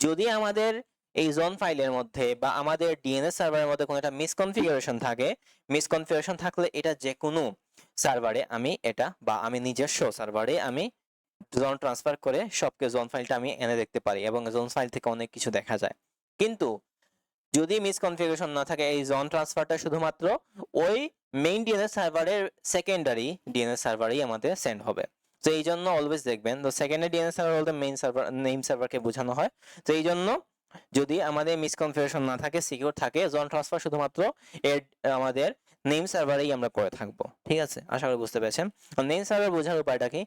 যদি আমাদের এই জোন ফাইলের মধ্যে বা আমাদের ডিএনএস সার্ভারের মধ্যে কোনো একটা মিসকনফিগারেশন থাকে, মিসকনফিগারেশন থাকলে এটা যে কোনো সার্ভারে আমি এটা বা আমি নিজস্ব সার্ভারে আমি জোন ট্রান্সফার করে সবকে জোন ফাইলটা আমি এনে দেখতে পারি এবং জোন ফাইল থেকে অনেক কিছু দেখা যায়। কিন্তু যদি মিসকনফিগারেশন না থাকে, এই জোন ট্রান্সফারটা শুধুমাত্র ওই মেইন ডিএনএস সার্ভারের সেকেন্ডারি ডিএনএস সার্ভারেই আমাদের সেন্ড হবে। তো এই জন্য অলওয়েজ দেখবেন, তো সেকেন্ডারি ডিএনএস সার্ভার বলতে মেইন সার্ভার নেম সার্ভারকে বোঝানো হয়। তো এই জন্য যদি আমাদের মিসকনফিগারেশন না থাকে, সিকিউর থাকে, জোন ট্রান্সফার শুধুমাত্র এর আমাদের নেম সার্ভারেই আমরা করে থাকবো। ঠিক আছে, আশা করি বুঝতে পেরেছেন। নেম সার্ভার বোঝার উপায়টা কি?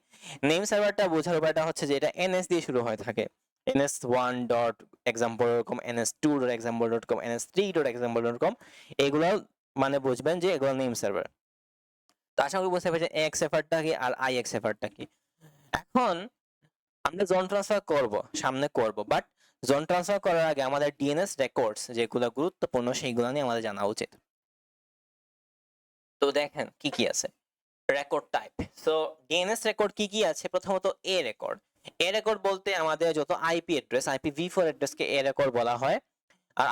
নেম সার্ভারটা বোঝার উপায়টা হচ্ছে যে এটা এনএস দিয়ে শুরু হয়ে থাকে। ns1 dot example dot com, ns2 dot example dot com, ns3 dot example dot com, এগুলো মানে বুঝবেন যে এগুলো নেম সার্ভার। তো আশা করি বুঝতে পেরেছেন AXFR-টা কি আর IXFR-টা কি। এখন আমরা জোন ট্রান্সফার করব, সামনে করব, বাট জোন ট্রান্সফার করার আগে আমাদের ডিএনএস রেকর্ডস যেগুলো গুরুত্বপূর্ণ সেইগুলো নিয়ে আমাদের জানা উচিত। তো দেখেন কি কি আছে। Record type. So DNS record কি কি আছে? প্রথমত এ রেকর্ড। এ রেকর্ড বলতে আমাদের যত আইপি অ্যাড্রেস, IPv4 অ্যাড্রেসকে এ রেকর্ড বলা হয়। আর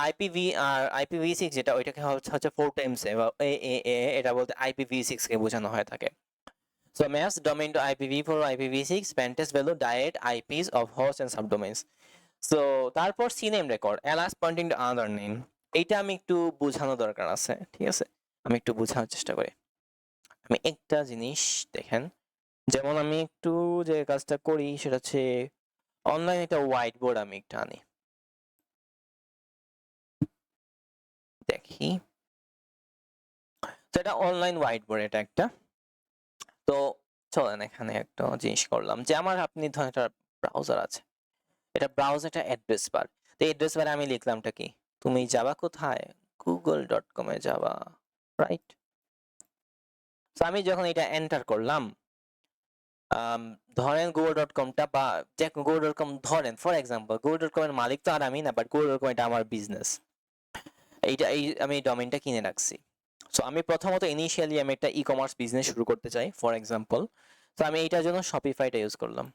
IPv6 যেটা ওইটাকে হচ্ছে 4 টাইমস এটা বলতে IPv6 কে বোঝানো হয়ে থাকে। So maps domain to IPv4 or IPv6 Pentest value direct IPs of host and subdomains. So তারপর CNAME record alias pointing to another name. এইটা আমি একটু বোঝানো দরকার আছে, ঠিক আছে? আমি একটু বোঝানোর চেষ্টা করি। আমি একটা জিনিস দেখেন, যেমন আমি একটু যে কাজটা করি সেটা হচ্ছে অনলাইন একটা হোয়াইট বোর্ড আমি একটা আনি, দেখি তো এটা অনলাইন হোয়াইট বোর্ড, এটা একটা। তো চলেন এখানে একটা জিনিস করলাম যে আমার, আপনি ধরেন একটা ব্রাউজার আছে, এটা ব্রাউজারটা অ্যাড্রেস বার। তো অ্যাড্রেস বারে আমি লিখলামটা কি, তুমি যাবা কোথায়, google.com এ যাবা, রাইট? তো আমি যখন এটা এন্টার করলাম, ধরেন google.com-টা বা যে google.com ধরেন ফর এক্সাম্পল, google.com এর মালিক তো আর আমি না, বাট google.com এটা আমার বিজনেস, এই আমি ডোমেইনটা কিনে রাখছি। সো আমি প্রথমত ইনিশিয়ালি আমি একটা ই কমার্স বিজনেস শুরু করতে চাই ফর এক্সাম্পল, তো আমি এইটার জন্য শপিফাইটা ইউজ করলাম।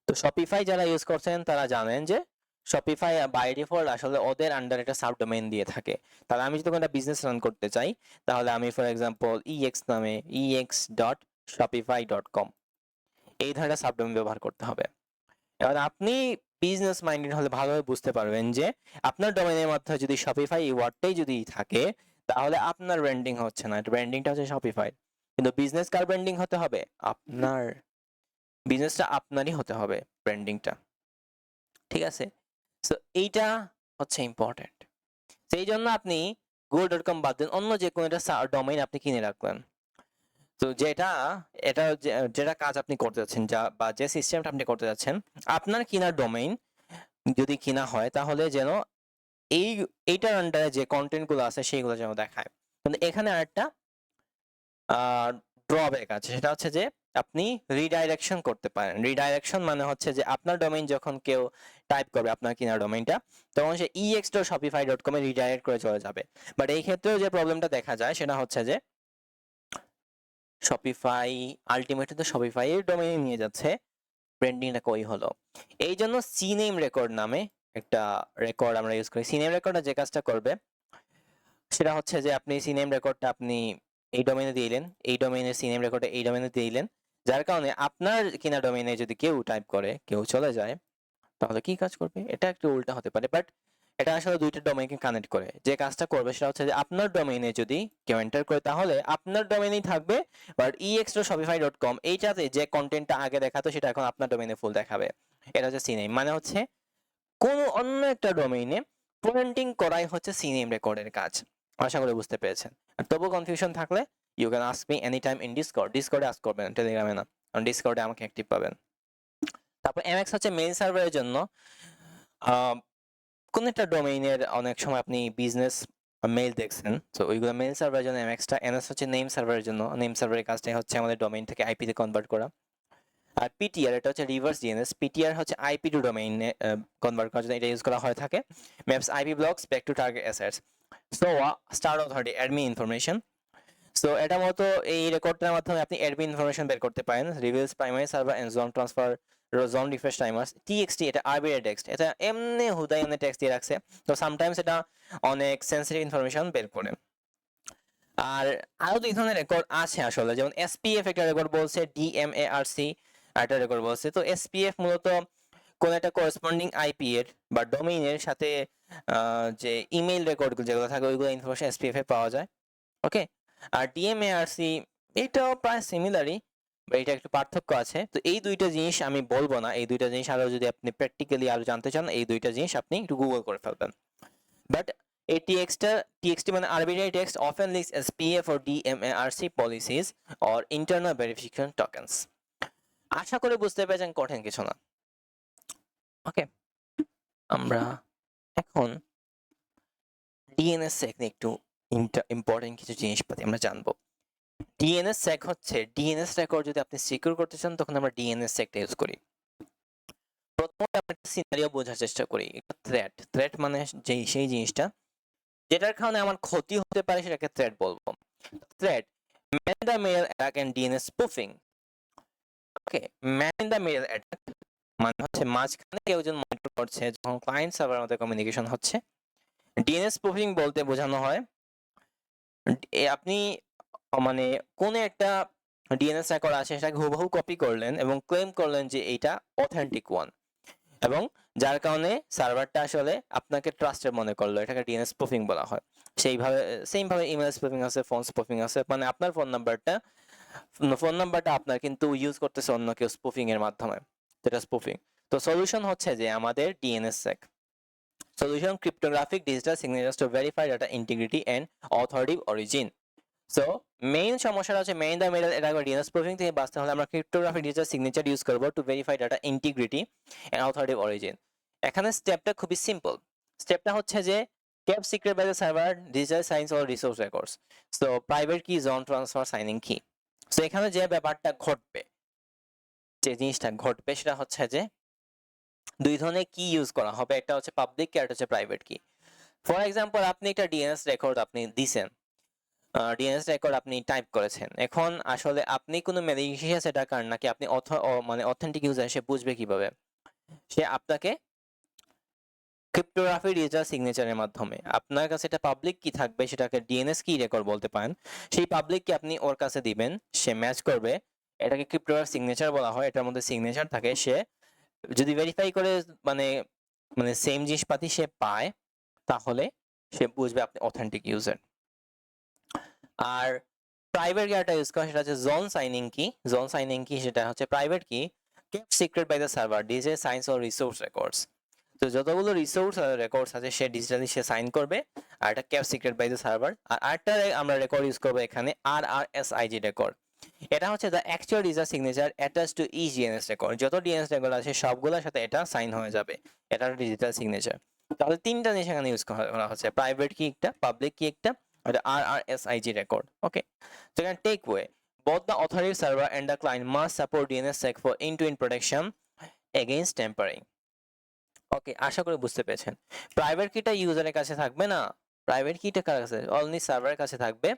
তো শপিফাই যারা ইউজ করছেন তারা জানেন যে শপিফাই বাই ডিফল্ট আসলে ওদের আন্ডার একটা সাব ডোমেইন দিয়ে থাকে। তাহলে আমি যদি কোনো একটা বিজনেস রান করতে চাই, তাহলে আমি ফর এক্সাম্পল ex নামে ex.shopify.com এই ধরনের সাব ডোমেইন ব্যবহার করতে হবে। এবার আপনি বিজনেস মাইন্ডেড হলে ভালোভাবে বুঝতে পারবেন যে আপনার ডোমেইনের মধ্যে যদি শপিফাই এই ওয়ার্ডটাই যদি থাকে, তাহলে আপনার ব্র্যান্ডিং হচ্ছে না, ব্র্যান্ডিংটা হচ্ছে শপিফাই। কিন্তু বিজনেস কার ব্র্যান্ডিং হতে হবে, আপনার বিজনেসটা আপনারই হতে হবে ব্র্যান্ডিংটা, ঠিক আছে? সো এইটা হচ্ছে ইম্পর্টেন্ট। সেই জন্য আপনি google.com বাদ দেন, অন্য যে কোনো একটা ডোমেইন আপনি কিনে রাখলেন। তো যেটা কাজ আপনি করতে যাচ্ছেন, বা যে সিস্টেমটা আপনি করতে যাচ্ছেন, আপনার কিনা ডোমেইন যদি কিনা হয়, তাহলে যেন এই এইটার আন্ডারে যে কন্টেন্ট গুলো আছে সেইগুলো যেন দেখায়। কিন্তু এখানে আরেকটা ড্রব্যাক আছে, সেটা হচ্ছে যে আপনি রিডাইরেকশন করতে পারেন। রিডাইরেকশন মানে হচ্ছে যে আপনার ডোমেইন যখন কেউ টাইপ করবে আপনার কিনা ডোমেইনটা, তখন সে ex.shopify.com এ রিডাইরেক্ট করে চলে যাবে। বাট এই ক্ষেত্রেও যে প্রবলেমটা দেখা যায় সেটা হচ্ছে যে শপিফাই আলটিমেটলি তো শপিফাই এর ডোমেইন নিয়ে যাচ্ছে, ব্র্যান্ডিংটা কই হলো? এই জন্য সিনেম রেকর্ড নামে একটা রেকর্ড আমরা ইউজ করি। সিনেম রেকর্ডটা যে কাজটা করবে সেটা হচ্ছে যে আপনি সিনেম রেকর্ডটা আপনি এই ডোমেইনে দিলেন, এই ডোমেইনের সিনেম রেকর্ডটা এই ডোমেইনে দিলেন, যার কারণে আপনার কিনা ডোমেইনে যদি কেউ টাইপ করে, কেউ চলে যায়, তাহলে কি কাজ করবে? এটা একটু উল্টা হতে পারে, বাট এটা আসলে দুইটা ডোমেইনকে কানেক্ট করে। যে কাজটা করবে সেটা হচ্ছে যে আপনার ডোমেইনে যদি কেউ এন্টার করে, তাহলে আপনার ডোমেইনেই থাকবে, বাট ex.shopify.com এইটাতে যে কন্টেন্টটা আগে দেখাতো সেটা এখন আপনার ডোমেইনে ফুল দেখাবে। এটা হচ্ছে সিনেম, মানে হচ্ছে কোন অন্য একটা ডোমেইনে পয়েন্টিং করাই হচ্ছে সিনেম রেকর্ডের কাজ। আশা করি বুঝতে পেরেছেন। আর তবু কনফিউশন থাকলে you can ask me any time in ডিসকর্ডে আস্ক করবেন, টেলিগ্রামে না, কারণ ডিসকর্ডে আমাকে অ্যাক্টিভ পাবেন। তারপর এমএক্স হচ্ছে মেইল সার্ভারের জন্য। আহ, কোন একটা ডোমেইনের অনেক সময় আপনি বিজনেস মেইল দেখছেন, তো ওইগুলো মেইল সার্ভারের জন্য এমএক্সটা। এনএস হচ্ছে নেম সার্ভারের জন্য, নেম সার্ভারের কাজটাই হচ্ছে আমাদের ডোমেইন থেকে আইপি তে কনভার্ট করা। আর পিটিআর এটা হচ্ছে রিভার্স ডিএনএস। পিটিআর হচ্ছে আইপি টু ডোমেইনে কনভার্ট করার জন্য এটা ইউজ করা হয়ে থাকে। Maps IP blocks back to target assets. So start authority admin information. So এটা মতো এই রেকর্ডটার মাধ্যমে আপনি অ্যাডমিন ইনফরমেশন বের করতে পারেন। Reviews primary server and zone transfer, zone refresh timers. TXT এটা আরবিআই টেক্সট, এটা এমনি হুদাই এমনি টেক্সট দিয়ে রাখছে, তো সামটাইমস এটা অনেক সেন্সিটিভ ইনফরমেশন বের করে। আর আরো দুই ধরনের রেকর্ড আছে আসলে, যেমন এসপিএফ একটা রেকর্ড বলছে, ডিএমএআরসি একটা রেকর্ড বলছে। তো এসপিএফ মূলত কোন একটা করেসপন্ডিং আইপি এর বা ডোমেইনের সাথে যে ইমেইল রেকর্ড যেগুলো থাকে ওইগুলো ইনফরমেশন এসপিএফ এ পাওয়া যায়। ওকে। আর ডিএমএআরসি এটাও প্রায় সিমিলারই, বা এটা একটু পার্থক্য আছে। তো এই দুইটা জিনিস আমি বলবো না, এই দুইটা জিনিস আরো যদি আপনি প্র্যাকটিক্যালি আরো জানতে চান, এই দুইটা জিনিস আপনি একটু গুগল করে ফেলবেন। বাট এই টিএক্সটি মানে arbitrary text often leaks SPF or DMARC policies or internal verification tokens. আশা করি বুঝতে পেরেছেন, কঠিন কিছু না। ওকে, আমরা এখন ডিএনএস সেক নিয়ে একটু ইম্পর্টেন্ট কিছু জিনিসপাতি আমরা জানবো। ডিএনএস সেক হচ্ছে ডিএনএস রেকর্ড যদি আপনি সিকিউর করতে চান, তখন আমরা ডিএনএস সেকটা ইউজ করি। প্রথমে আমরা একটা সিনারিও বোঝার চেষ্টা করি। একটা থ্রেট মানে সেই জিনিসটা যেটার কারণে আমার ক্ষতি হতে পারে সেটাকে থ্রেট বলবো। Threat man in the middle attack and DNS spoofing. Okay, man in the middle attack মানে হচ্ছে মাঝখানে কেউ একজন মনিটর করছে যখন ক্লায়েন্ট সার্ভারের মধ্যে কমিউনিকেশন হচ্ছে। ডিএনএস স্পুফিং বলতে বোঝানো হয় আপনি মানে কোন একটা ডিএনএস রেকর্ড আছে সেটাকে হুবহু কপি করলেন এবং ক্লেম করলেন যে এইটা অথেন্টিক ওয়ান, এবং যার কারণে সার্ভারটা আসলে আপনাকে ট্রাস্টেড মনে করলো, এটাকে ডিএনএস স্পুফিং বলা হয়। সেইভাবে সেম ভাবে ইমেল স্পুফিং আছে, ফোন স্পুফিং আছে, মানে আপনার ফোন নাম্বারটা আপনার কিন্তু ইউজ করতেছে অন্য কেউ স্পুফিং এর মাধ্যমে, যেটা স্পুফিং। তো সলিউশন হচ্ছে যে আমাদের DNS sec. solution cryptographic digital signatures to verify data integrity and authoritative origin. So main সমস্যাটা হচ্ছে মেইন দ্য মিডল, এটা ডিএনএস প্রুফিং থেকে বাঁচতে হলে আমরা ক্রিপ্টোগ্রাফিক ডিজিটাল সিগনেচার ইউজ করব to verify data integrity and authoritative origin. এখানে স্টেপটা খুবই সিম্পল। স্টেপটা হচ্ছে যে keep secret by the server digital signs or resource records, so private key, zone transfer, signing key. So এখানে যে ব্যাপারটা ঘটবে, যে জিনিসটা ঘটবে সেটা হচ্ছে যে দুই ধরনের কি ইউজ করা হবে, একটা হচ্ছে পাবলিক কি আর একটা হচ্ছে প্রাইভেট কি। ফর এক্সাম্পল আপনি একটা ডিএনএস রেকর্ড আপনি দিছেন, ডিএনএস রেকর্ড আপনি টাইপ করেছেন, এখন আসলে আপনি কোনো ম্যালিশিয়াস অ্যাটাকার নাকি আপনি মানে অথেন্টিক ইউজার, সে বুঝবে কিভাবে? সে আপনাকে ক্রিপ্টোগ্রাফি ডিজিটাল সিগনেচারের মাধ্যমে, আপনার কাছে এটা পাবলিক কি থাকবে, সেটাকে ডিএনএস কি রেকর্ড বলতে পারেন, সেই পাবলিক কি আপনি ওর কাছে দিবেন, সে ম্যাচ করবে, এটাকে ক্রিপ্টোগ্রাফি সিগনেচার বলা হয়, এটার মধ্যে সিগনেচার থাকে, সে যদি ভেরিফাই করে মানে মানে সেম জিনিসপাতি সে পায়, তাহলে সে বুঝবে আপনি অথেন্টিক ইউজার। আর প্রাইভেট কি একটা ইউজ করা, সেটা হচ্ছে zone signing key. Zone signing key সেটা হচ্ছে private key keep secret by the server digital signs or resource records. তো যতগুলো রিসোর্স রেকর্ডস আছে সে ডিজিটালি সে সাইন করবে, আর এটা keep secret by the server. আর আরেকটা আমরা রেকর্ড ইউজ করবো এখানে RRSIG রেকর্ড। এটা হচ্ছে the actual digital signature attach to each DNS record. যত ডিএনএস রেকর্ড আছে সবগুলোর সাথে এটা সাইন হয়ে যাবে, এটা ডিজিটাল সিগনেচার। তাহলে তিনটা জিনিস এখানে ইউজ করা হচ্ছে, প্রাইভেট কি একটা, পাবলিক কি একটা, আর RRSIG record. Okay, so you can take away both the authoritative server and the client must support DNSSEC for end-to-end protection against tampering. ওকে, আশা করি বুঝতে পেরেছেন। প্রাইভেট কিটা ইউজারের কাছে থাকবে না, প্রাইভেট কিটা কার কাছে, অনলি সার্ভারের কাছে থাকবে,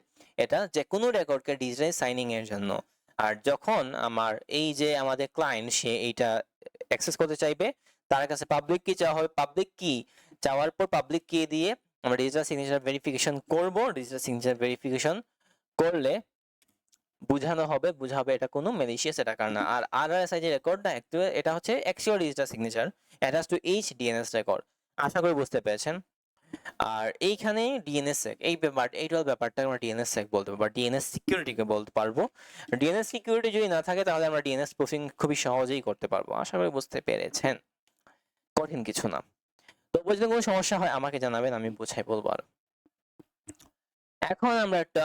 এটা যে কোনো রেকর্ডকে ডিজিটাল সাইনিং এর জন্য। আর যখন আমার এই যে আমাদের ক্লায়েন্ট সে এইটা অ্যাক্সেস করতে চাইবে, তার কাছে পাবলিক কি চাওয়া হবে, পাবলিক কি চাওয়ার পর পাবলিক কি দিয়ে আমরা ডিজিটাল সিগনেচার ভেরিফিকেশন করব, ডিজিটাল সিগনেচার ভেরিফিকেশন করলে বোঝা হবে এটা কোনো ম্যালিশিয়াস অ্যাটাকার না। আর RRSIG রেকর্ডটা এটা হচ্ছে actual digital signature attach to each DNS record. আশা করি বুঝতে পেরেছেন। আর এইখানে ডিএনএসসেক এইটার ব্যাপারটা আমরা ডিএনএসসেক বলতে পারবো বা ডিএনএস সিকিউরিটিকে বলতে পারবো। ডিএনএস সিকিউরিটি যদি না থাকে তাহলে আমরা ডিএনএস প্রুফিং খুবই সহজেই করতে পারবো। আশা করি বুঝতে পেরেছেন, কঠিন কিছু না। তো বুঝতে কোনো সমস্যা হয় আমাকে জানাবেন, আমি বুঝাই বলবো। আর এখন আমরা একটা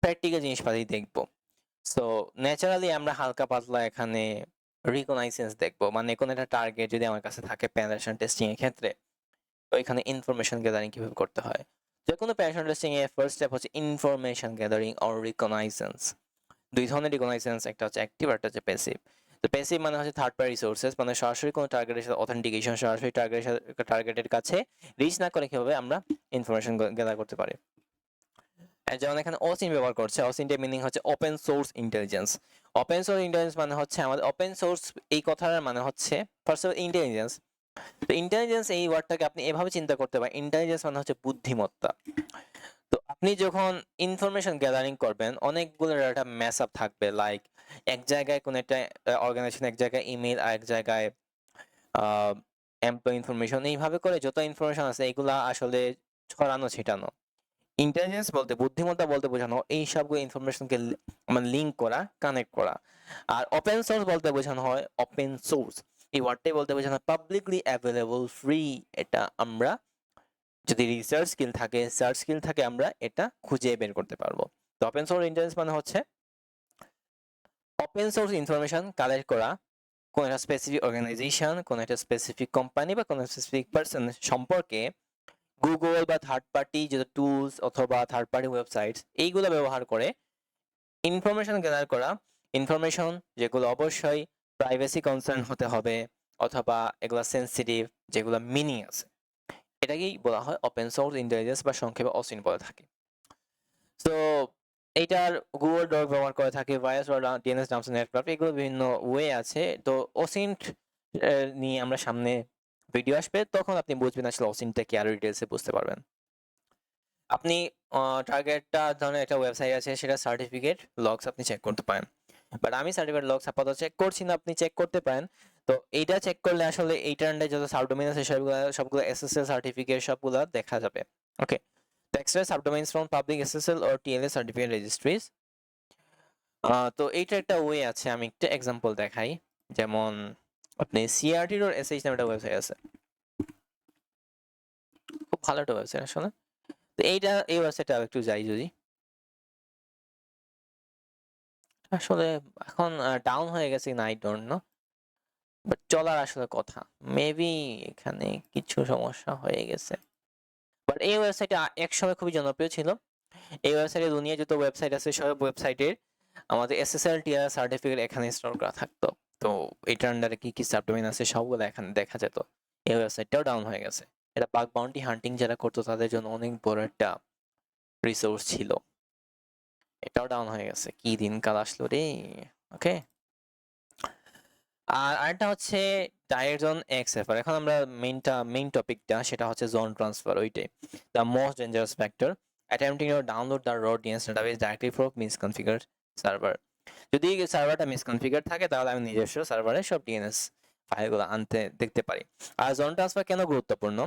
প্র্যাকটিক্যাল জিনিসপাতি দেখবো। সো ন্যাচারালি আমরা হালকা পাতলা এখানে রিকগনাইসেন্স দেখবো, মানে কোনো একটা টার্গেট যদি আমার কাছে থাকে পেনিট্রেশন টেস্টিং এর ক্ষেত্রে, তো এখানে ইনফরমেশন গ্যাদারিং কিভাবে করতে হয়। যে কোনো পেনিট্রেশন টেস্টিং এর ফার্স্ট স্টেপ হচ্ছে ইনফরমেশন গ্যাদারিং অর রিকগনাইসেন্স। দুই ধরনের রিকগনাইসেন্স, একটা হচ্ছে অ্যাক্টিভ আর একটা হচ্ছে প্যাসিভ। তো প্যাসিভ মানে হচ্ছে থার্ড পার্টি রিসোর্সেস, মানে সরাসরি কোনো টার্গেটের সাথে অথেন্টিকেশন, সরাসরি টার্গেটের কাছে রিচ না করে কিভাবে আমরা ইনফরমেশন গ্যাদার করতে পারি। যেমন এখানে অসিন ব্যবহার করছে, অসিনটার মিনিং হচ্ছে open source intelligence. Open source intelligence মানে হচ্ছে আমাদের ওপেন সোর্স, এই কথাটার মানে হচ্ছে ফার্স্ট অফ ইন্টেলিজেন্স। তো ইন্টেলিজেন্স এই ওয়ার্ডটাকে আপনি এভাবে চিন্তা করতে পারেন, ইন্টেলিজেন্স মানে হচ্ছে বুদ্ধিমত্তা। তো আপনি যখন ইনফরমেশন গ্যাদারিং করবেন অনেকগুলো ডাটা ম্যাচ আপ থাকবে, লাইক এক জায়গায় কোন একটা অর্গানাইজেশন, এক জায়গায় ইমেল, আর এক জায়গায় এমপ্লয় ইনফরমেশন, এইভাবে করে যত ইনফরমেশন আছে এগুলা আসলে ছড়ানো ছিটানো। ইন্টেলিজেন্স বলতে, বুদ্ধিমত্তা বলতে বোঝানো এই সবগুলো ইনফরমেশনকে মানে লিঙ্ক করা, কানেক্ট করা। আর ওপেন সোর্স বলতে বোঝানো হয় ওপেন সোর্স, এই ওয়ার্ডটাই বলতে বোঝানো পাবলিকলি অ্যাভেলেবল ফ্রি। এটা আমরা যদি রিসার্চ স্কিল থাকে, সার্চ স্কিল থাকে, আমরা এটা খুঁজে বের করতে পারবো। তো ওপেন সোর্স ইন্টেলিজেন্স মানে হচ্ছে ওপেন সোর্স ইনফরমেশন কালেক্ট করা কোন একটা স্পেসিফিক অর্গানাইজেশন, কোন একটা স্পেসিফিক কোম্পানি বা কোন স্পেসিফিক পারসন সম্পর্কে গুগল বা থার্ড পার্টি যে টুলস অথবা থার্ড পার্টি ওয়েবসাইটস এইগুলো ব্যবহার করে ইনফরমেশন গ্যাদার করা। ইনফরমেশন যেগুলো অবশ্যই প্রাইভেসি কনসার্ন হতে হবে, অথবা এগুলো সেন্সিটিভ, যেগুলো মিনিং আছে, এটাকেই বলা হয় ওপেন সোর্স ইন্টেলিজেন্স বা সংক্ষেপে অসিন বলে থাকে। তো এইটার গুগল ডক ব্যবহার করে থাকে, ভায়াস বা ডিএনএস ডাম্পস নেটক্রাফট, এগুলো বিভিন্ন ওয়ে আছে। তো অসিন্ট নিয়ে আমরা সামনে ভিডিও আসবে, তখন আপনি বুঝবেন আসলে অসিনটা কি, আরো ডিটেলসে বুঝতে পারবেন। আপনি টার্গেটটা ধরনের একটা ওয়েবসাইট আছে, সেটা সার্টিফিকেট লগস আপনি চেক করতে পারেন, বাট আমি সার্টিফিকেট লগস আপাতত চেক করছি না, আপনি চেক করতে পারেন। তো এইটা চেক করলে আসলে এইটার আন্ডারে যত সাবডোমেইন আছে সবগুলো এসএসএল সার্টিফিকেট সবগুলো দেখা যাবে। ওকে, তো extra subdomains from public SSL or TLS certificate registries. তো এইটা একটা ওয়ে আছে, আমি একটা এক্সাম্পল দেখাই। যেমন আপনি সিআরটি ডট এসএইচ নামে একটা ওয়েবসাইট আছে, ভালো একটা ওয়েবসাইট আসলে। তো এই ওয়েবসাইটে একটু যাই যদি। আসলে এখন ডাউন হয়ে গেছে কিনা আই ডোন্ট নো। বাট চলার আসলে কথা। মেবি এখানে কিছু সমস্যা হয়ে গেছে। বাট এই ওয়েবসাইটটা একসময় খুবই জনপ্রিয় ছিল। এই ওয়েবসাইটে দুনিয়ায় যত ওয়েবসাইট আছে সব ওয়েবসাইটের আমাদের এসএসএল টিআর সার্টিফিকেট এখানে স্টোর করা থাকতো। তো এটার আন্ডারে কি কি সাবডোমেইন আছে সবগুলো এখানে দেখা যেত। এই ওয়েবসাইটটাও ডাউন হয়ে গেছে। এটা বাগ বাউন্টি হান্টিং যারা করতো তাদের জন্য অনেক বড় একটা রিসোর্স ছিল। এটাও ডাউন হয়ে গেছে। কি দিনকাল আসলো রে। ওকে। আর আরেকটা হচ্ছে ডায়াজন এক্সএফআর। এখন আমরা মেইন টপিকটা সেটা হচ্ছে জোন ট্রান্সফার ওইটাই। The most dangerous factor attempting to download the raw DNS database directly from misconfigured server. যদি সার্ভারটা মিসকনফিগার থাকে তাহলে আমি নিজস্ব সার্ভারে সব ডিএনএস ফাইলগুলো আনতে দেখতে পারি। আর জোন ট্রান্সফার কেন গুরুত্বপূর্ণ?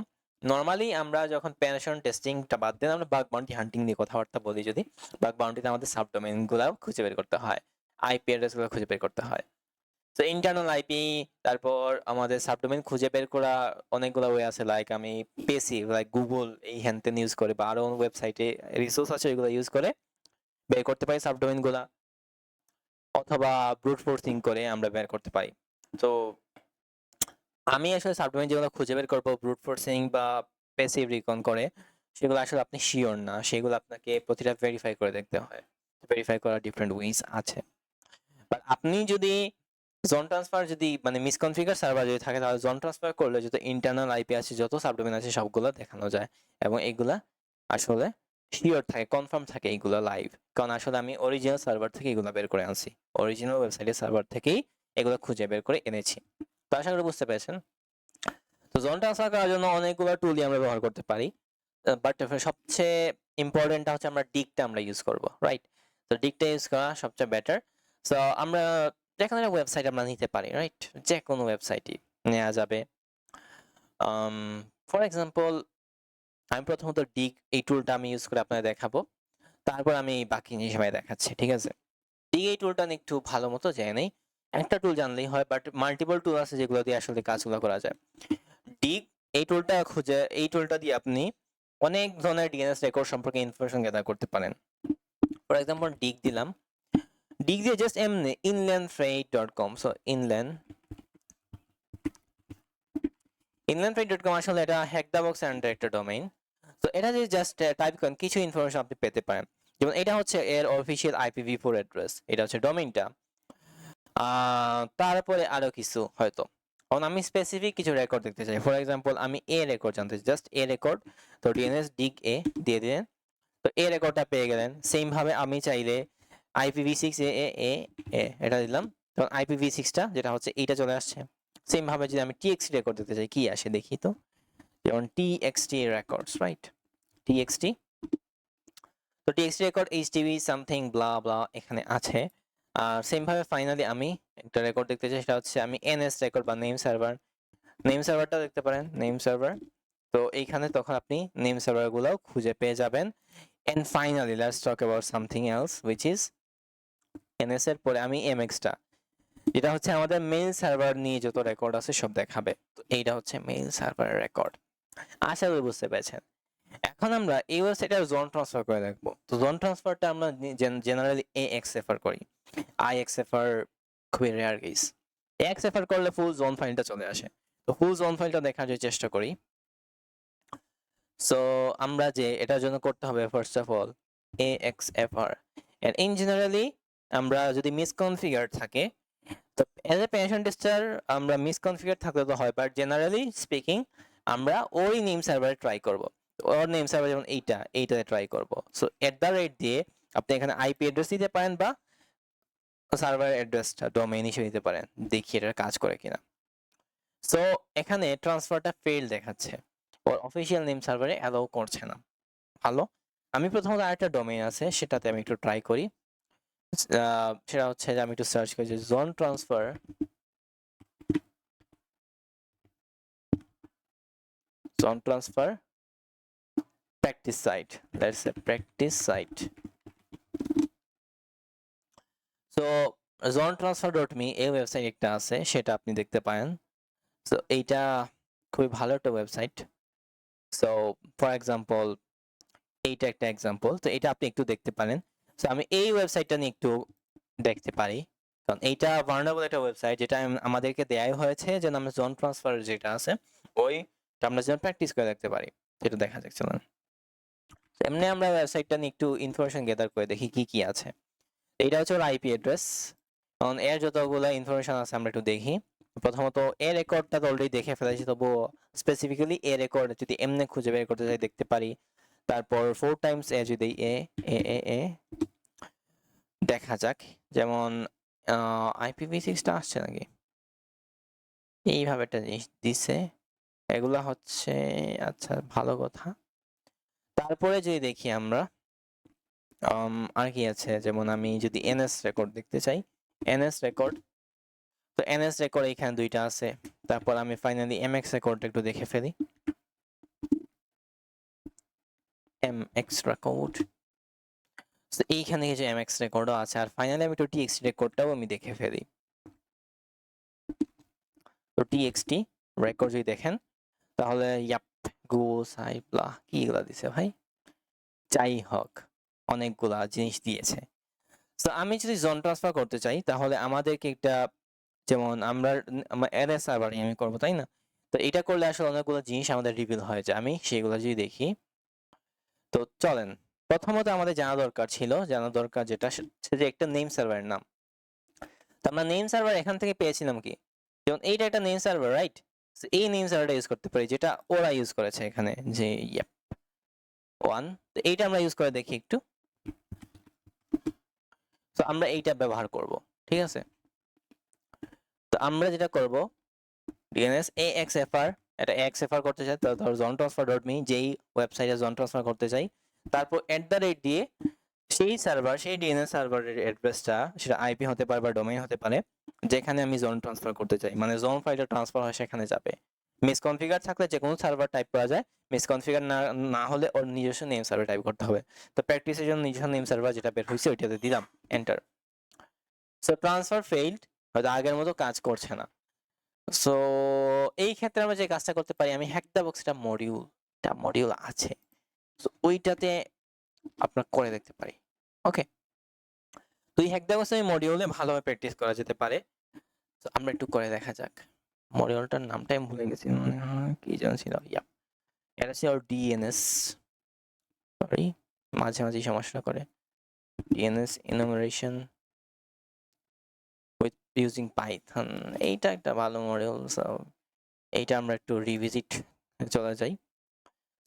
নর্মালি আমরা যখন পেনিট্রেশন টেস্টিংটা বাদ দিয়ে আমরা বাগ বাউন্টি হান্টিং নিয়ে কথাবার্তা বলি, যদি বাগ বাউন্টিতে আমাদের সাবডোমেইনগুলো খুঁজে বের করতে হয়, আইপি অ্যাড্রেসগুলো খুঁজে বের করতে হয়। তো ইন্টারনাল আইপি, তারপর আমাদের সাবডোমেইন খুঁজে বের করা অনেকগুলো ওয়ে আছে, লাইক আমি পেসি লাইক গুগল এই হ্যানতেন ইউজ করে বা আরো ওয়েবসাইটে রিসোর্স আছে ওইগুলো ইউজ করে বের করতে পারি সাবডোমেইনগুলা, অথবা ব্রুট ফোর্সিং করে আমরা বের করতে পারি। তো আমি আসলে সাবডোমেইন যেগুলো খুঁজে বের করবো ব্রুট ফোর্সিং বা প্যাসিভ রিকন করে, সেগুলো আসলে আপনি শিওর না, সেগুলো আপনাকে প্রতিটা ভেরিফাই করে দেখতে হয়। ভেরিফাই করার ডিফারেন্ট ওয়েজ আছে। বাট আপনি যদি জোন ট্রান্সফার যদি মানে মিসকনফিগার সার্ভার যদি থাকে তাহলে জোন ট্রান্সফার করলে যত ইন্টারনাল আইপি আছে যত সাবডোমেইন আছে সবগুলো দেখানো যায়, এবং এগুলা আসলে শিওর থাকে, কনফার্ম থাকে এগুলো লাইভ। কারণ আসলে আমি অরিজিনাল সার্ভার থেকে এগুলো বের করে আনছি, অরিজিনাল ওয়েবসাইটের সার্ভার থেকেই এগুলো খুঁজে বের করে এনেছি। তো আশা করি বুঝতে পেরেছেন। তো জোন ট্রান্সফার করার জন্য অনেকগুলো টুলই আমরা ব্যবহার করতে পারি, বাট সবচেয়ে ইম্পর্টেন্টটা হচ্ছে আমরা ডিগটা আমরা ইউজ করব, রাইট? তো ডিগটা ইউজ করা সবচেয়ে বেটার। সো আমরা যে কোনো একটা ওয়েবসাইট আমরা নিতে পারি, রাইট? যে কোনো ওয়েবসাইটই নেওয়া যাবে। ফর এক্সাম্পল আমি প্রথমত ডিগ এই টুলটা আমি ইউজ করে আপনাদের দেখাবো, তারপর আমি বাকি হিসেবে দেখাচ্ছি, ঠিক আছে? ডিগ এই টুলটা একটু ভালো মতো জেনে নেই। একটা টুল জানলেই হয়, বাট মাল্টিপল টুল আছে যেগুলো দিয়ে আসলে কাজগুলো করা যায়। ডিগ এই টুলটা দিয়ে আপনি অনেক ধরনের ডিএনএস রেকর্ড সম্পর্কে ইনফরমেশন গ্যাদার করতে পারেন। ফর এক্সাম্পল ডিগ দিলাম, ডিগ দিয়ে জাস্ট এমনি inlandfreight.com, সো inlandfreight.com আসলে এটা হ্যাকদাবক্স এর একটা ডোমেইন। তো এটা যে জাস্ট টাইপ করেন কিছু ইনফরমেশন আপনি পেতে পারেন, যেমন এটা হচ্ছে এর অফিসিয়াল IPv4 অ্যাড্রেস, এটা হচ্ছে ডোমেইনটা। তারপরে আরো কিছু হয়তো, কারণ আমি স্পেসিফিক কিছু রেকর্ড দেখতে চাই। ফর এক্সাম্পল আমি এ রেকর্ড জানতে চাই, জাস্ট এ রেকর্ড, তো ডিএনএস ডিগ এ দিয়ে দিলেন, তো এ রেকর্ডটা পেয়ে গেলেন। সেম ভাবে আমি চাইলে IPv6 এ এ এ এ এটা দিলাম, তখন IPv6টা যেটা হচ্ছে এইটা চলে আসছে। সেম ভাবে যদি আমি TXT রেকর্ড দেখতে চাই কি আসে দেখি তো, যেমন TXT রেকর্ডস, রাইট? TXT, তো TXT রেকর্ড HTTP সামথিং ব্লা ব্লা এখানে আছে। আর সেম ভাবে ফাইনালি আমি একটা রেকর্ড দেখতে চাই, সেটা হচ্ছে আমি NS রেকর্ড বা নেম সার্ভারটা দেখতে পারেন, নেম সার্ভার। তো এইখানে তখন আপনি নেম সার্ভারগুলো খুঁজে পেয়ে যাবেন। And finally let's talk about something else which is NS এর পরে আমি MX টা, যেটা হচ্ছে আমাদের মেইল সার্ভার নিয়ে যত রেকর্ড আছে সব দেখাবে। তো এইটা হচ্ছে মেইল সার্ভারের রেকর্ড। আশা করি বুঝতে পেরেছেন। এখন আমরা এই ওয়েবসাইটে জোন ট্রান্সফার করে দেখবো। তো জোন ট্রান্সফারটা আমরা জেনারেলি AXFR করি। IXFR খুবই রেয়ার কেস। AXFR করলে ফুল জোন ফাইলটা চলে আসে। তো ফুল জোন ফাইলটা দেখার যে চেষ্টা করি। সো আমরা যে এটার জন্য করতে হবে first of all AXFR, and in generally আমরা যদি মিসকনফিগার থাকে, তো এজ এ পেনিট্রেশন টেস্টার আমরা মিসকনফিগার থাকলে তো হয়, বাট জেনারেলি স্পিকিং আমরা ওই নেম সার্ভারে ট্রাই করব। ওর নেম সার্ভার যেমন এইটাতে ট্রাই করব। সো @ দিয়ে আপনি এখানে IP অ্যাড্রেস দিতে পারেন বা সার্ভার অ্যাড্রেসটা ডোমেইন হিসেবে দিতে পারেন, দেখি এটা কাজ করে কিনা। সো এখানে ট্রান্সফারটা ফেল দেখাচ্ছে, ওর অফিসিয়াল নেম সার্ভারে অ্যালাউ করছে না। ভালো, আমি প্রথমত আরেকটা ডোমেইন আছে সেটাতে আমি একটু ট্রাই করি। সেটা হচ্ছে যে আমি একটু সার্চ করি যে zone transfer practice site, let's say practice site. So zonetransfer.me এই ওয়েবসাইট একটা আছে, সেটা আপনি দেখতে পারেন। তো এইটা খুবই ভালো একটা ওয়েবসাইট। সো ফর এক্সাম্পল এইটা একটা এক্সাম্পল, তো এটা আপনি একটু দেখতে পারেন। সো আমি এই ওয়েবসাইটটা নিয়ে একটু দেখতে পারি, কারণ এইটা ভার্নেবল একটা ওয়েবসাইট, যেটা আমাদেরকে দেয়াই হয়েছে যেন আমরা জোন ট্রান্সফার যেটা আছে ওইটা আমরা যেন প্র্যাকটিস করে দেখতে পারি। যেটা দেখা যাচ্ছে না, এমনি আমরা ওয়েবসাইটটা নিয়ে একটু ইনফরমেশন গ্যাদার করে দেখি কি কি আছে। এইটা হচ্ছে ওর আইপি অ্যাড্রেস, কারণ এর যতগুলো ইনফরমেশন আছে আমরা একটু দেখি। প্রথমত এ রেকর্ডটা তো অলরেডি দেখে ফেলেছি, তবুও স্পেসিফিক্যালি এ রেকর্ড যদি এমনি খুঁজে বের করতে চাই দেখতে পারি। তারপর 4 টাইমস এ যদি এ এ এ এ দেখা যাক, যেমন IPv6টা আসছে নাকি, এইভাবে একটা জিনিস দিছে, এগুলা হচ্ছে আচ্ছা ভালো কথা। তারপরে যদি দেখি আমরা আর কি আছে, যেমন আমি যদি এনএস রেকর্ড দেখতে চাই, এনএস রেকর্ড, তো এনএস রেকর্ড এখানে দুইটা আছে। তারপর আমি ফাইনালি এমএক্স রেকর্ড একটু দেখে ফেলি, এমএক্স রেকর্ড, তো এইখানে কিছু এমএক্স রেকর্ডও আছে। আর ফাইনালি আমি একটু টিএক্সটি রেকর্ডটাও আমি দেখে ফেলি। তো টিএক্সটি রেকর্ড যদি দেখেন তাহলে ইয়াপ গো সাইপ্লা কি এগুলা দিছে ভাই, যাই হোক অনেকগুলা জিনিস দিয়েছে। তো আমি যদি জোন ট্রান্সফার করতে চাই তাহলে আমাদেরকে একটা, যেমন আমরা অ্যারে সার্ভারে আমি করবো তাই না, তো এটা করলে আসলে অনেকগুলো জিনিস আমাদের রিভিল হয়ে যায়। আমি সেগুলো যদি দেখি, তো চলেন প্রথমত আমাদের জানা দরকার যেটা হচ্ছে যে একটা নেম সার্ভারের নাম। তো আমরা নেম সার্ভার এখান থেকে পেয়েছিলাম কি, যেমন এইটা একটা নেম সার্ভার রাইট, এই নেম সার্ভারটা ইউজ করতে পারি যেটা ওরা ইউজ করেছে এখানে, যে ইয়াপ ওয়ান, তো এইটা আমরা ইউজ করে দেখি একটু। তো আমরা এইটা ব্যবহার করব, ঠিক আছে। তো আমরা যেটা করব ডিএনএস AXFR, এটা AXFR করতে চাই, তো ধর zontransfer.me যেই ওয়েবসাইটে জন ট্রান্সফার করতে চাই, তারপর @ দিয়ে সেই সার্ভার, সেই ডিএনএস সার্ভারের অ্যাড্রেসটা, সেটা আইপি হতে পারে বা ডোমেইন হতে পারে, যেখানে আমি জোন ট্রান্সফার করতে চাই, মানে জোন ফাইলটা ট্রান্সফার হয় সেখানে যাবে। মিসকনফিগার থাকলে যে কোনো সার্ভার টাইপ করা যায়, মিসকনফিগার না হলে ওর নিজস্ব নেম সার্ভার টাইপ করতে হবে। তো প্র্যাকটিসের জন্য নিজস্ব নেম সার্ভার যেটা বের হয়েছে ওইটাতে দিলাম এন্টার। সো ট্রান্সফার ফেইল্ড, হয়তো আগের মতো কাজ করছে না। সো এই ক্ষেত্রে আমরা যে কাজটা করতে পারি, আমি হ্যাক দ্য বক্স একটা মডিউল আছে, সো ওইটাতে আপনার করে দেখতে পারি। ওকে, তো এই হ্যাক দ্য বক্স মডিউলে ভালোভাবে প্র্যাকটিস করা যেতে পারে। তো আমরা একটু করে দেখা যাক। মডিউলটার নামটা আমি ভুলে গেছি, মনে হয় কি যেন ছিল, এটা ছিল ডিএনএস, সরি মাঝে মাঝে সমস্যা করে, DNS enumeration with using Python, এইটা একটা ভালো মডিউল। সো এইটা আমরা একটু রিভিজিট চলে যাই।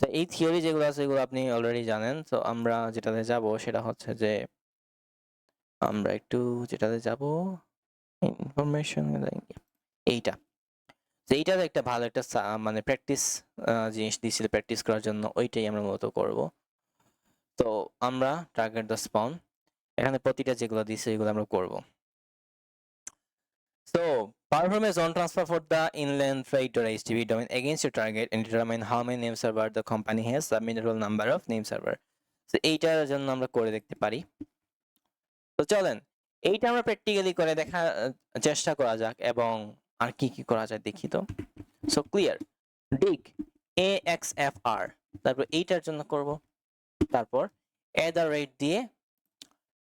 তো এই থিওরি যেগুলো আছে এগুলো আপনি অলরেডি জানেন। তো আমরা যেটাতে যাব সেটা হচ্ছে যে আমরা একটু যেটাতে যাব ইনফরমেশন, এইটা, তো এইটার একটা ভালো একটা মানে প্র্যাকটিস জিনিস দিয়েছিল প্র্যাকটিস করার জন্য, ওইটাই আমরা মূলত করব। তো আমরা টার্গেট দ্য স্পাউন, এখানে প্রতিটা যেগুলো দিয়েছে এগুলো আমরা করব। So perform a zone transfer for the inland freight.html domain against your target and determine how many name server the company has, submit a number of name server. So এইটার জন্য আমরা করে দেখতে পারি। তো চলেন এইটা আমরা প্র্যাকটিক্যালি করে দেখা চেষ্টা করা যাক, এবং আর কি কি করা যায় দেখি। তো সো ক্লিয়ার, dig AXFR, তারপর এইটার জন্য করব, তারপর দিয়ে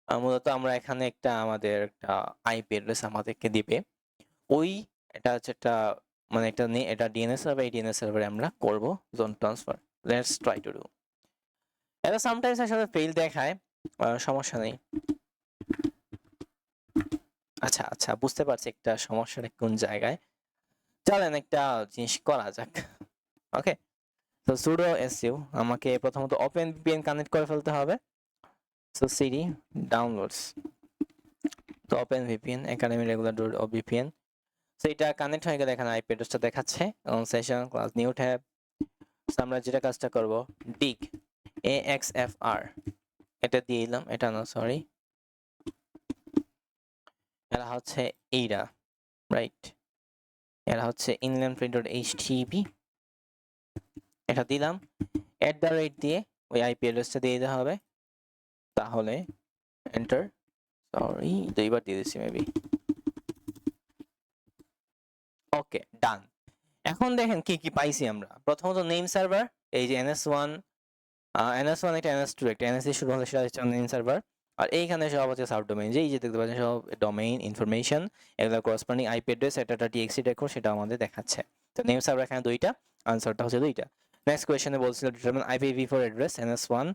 মূলত আমরা এখানে একটা আমাদের একটা আইপি অ্যাড্রেস আমাদেরকে দিবে, ওই এটা হচ্ছে একটা মানে এটা ডিএনএস সার্ভার, এই ডিএনএস সার্ভারে আমরা করব zone transfer. Let's try to do. এটা সামটাইমস আসলে ফেল দেখায়, সমস্যা নেই। আচ্ছা আচ্ছা বুঝতে পারছি একটা সমস্যাটা কোন জায়গায়। চলেন একটা জিনিস করা যাক। ওকে, তো sudo su, আমাকে প্রথমত ওপেন ভিপিএন কানেক্ট করে ফেলতে হবে। সো সিডি ডাউনলোডস, তো open VPN academy regular dot VPN, so এটা কানেক্ট হয়ে গেলে এখানে আইপি অ্যাড্রেসটা দেখাচ্ছে, সেশন ক্লাস নিউ ট্যাব। আমরা যেটা কাজটা করব, dig AXFR, এটা দিয়ে দিলাম, এটা না সরি, এটা হচ্ছে এইটা রাইট, এটা হচ্ছে inlandfreight.html, এটা দিলাম, দিয়ে ওই আইপি অ্যাড্রেসটা দিয়ে দিতে হবে, তাহলে এন্টার, সরি দুইবার দিয়ে দিচ্ছি মেবি। ওকে ডান। এখন দেখেন কি কি পাইছি আমরা। প্রথমত নেম সার্ভার, এই যে NS1 NS1 একটা NS2 একটা NS দিয়ে শুরু হলে সেটা হচ্ছে মেইন সার্ভার। আর এইখানে সব হচ্ছে সাবডোমেইন, যে এই যে দেখতে পাচ্ছেন সব ডোমেইন ইনফরমেশন, এগুলো করেসপন্ডিং আইপি অ্যাড্রেস, একটা TXT রেকর্ড সেটা আমাদের দেখাচ্ছে। তো নেম সার্ভার এখানে দুইটা, আনসারটা হচ্ছে দুইটা। নেক্সট কোয়েশ্চনে বলছিল determine IPv4 address NS1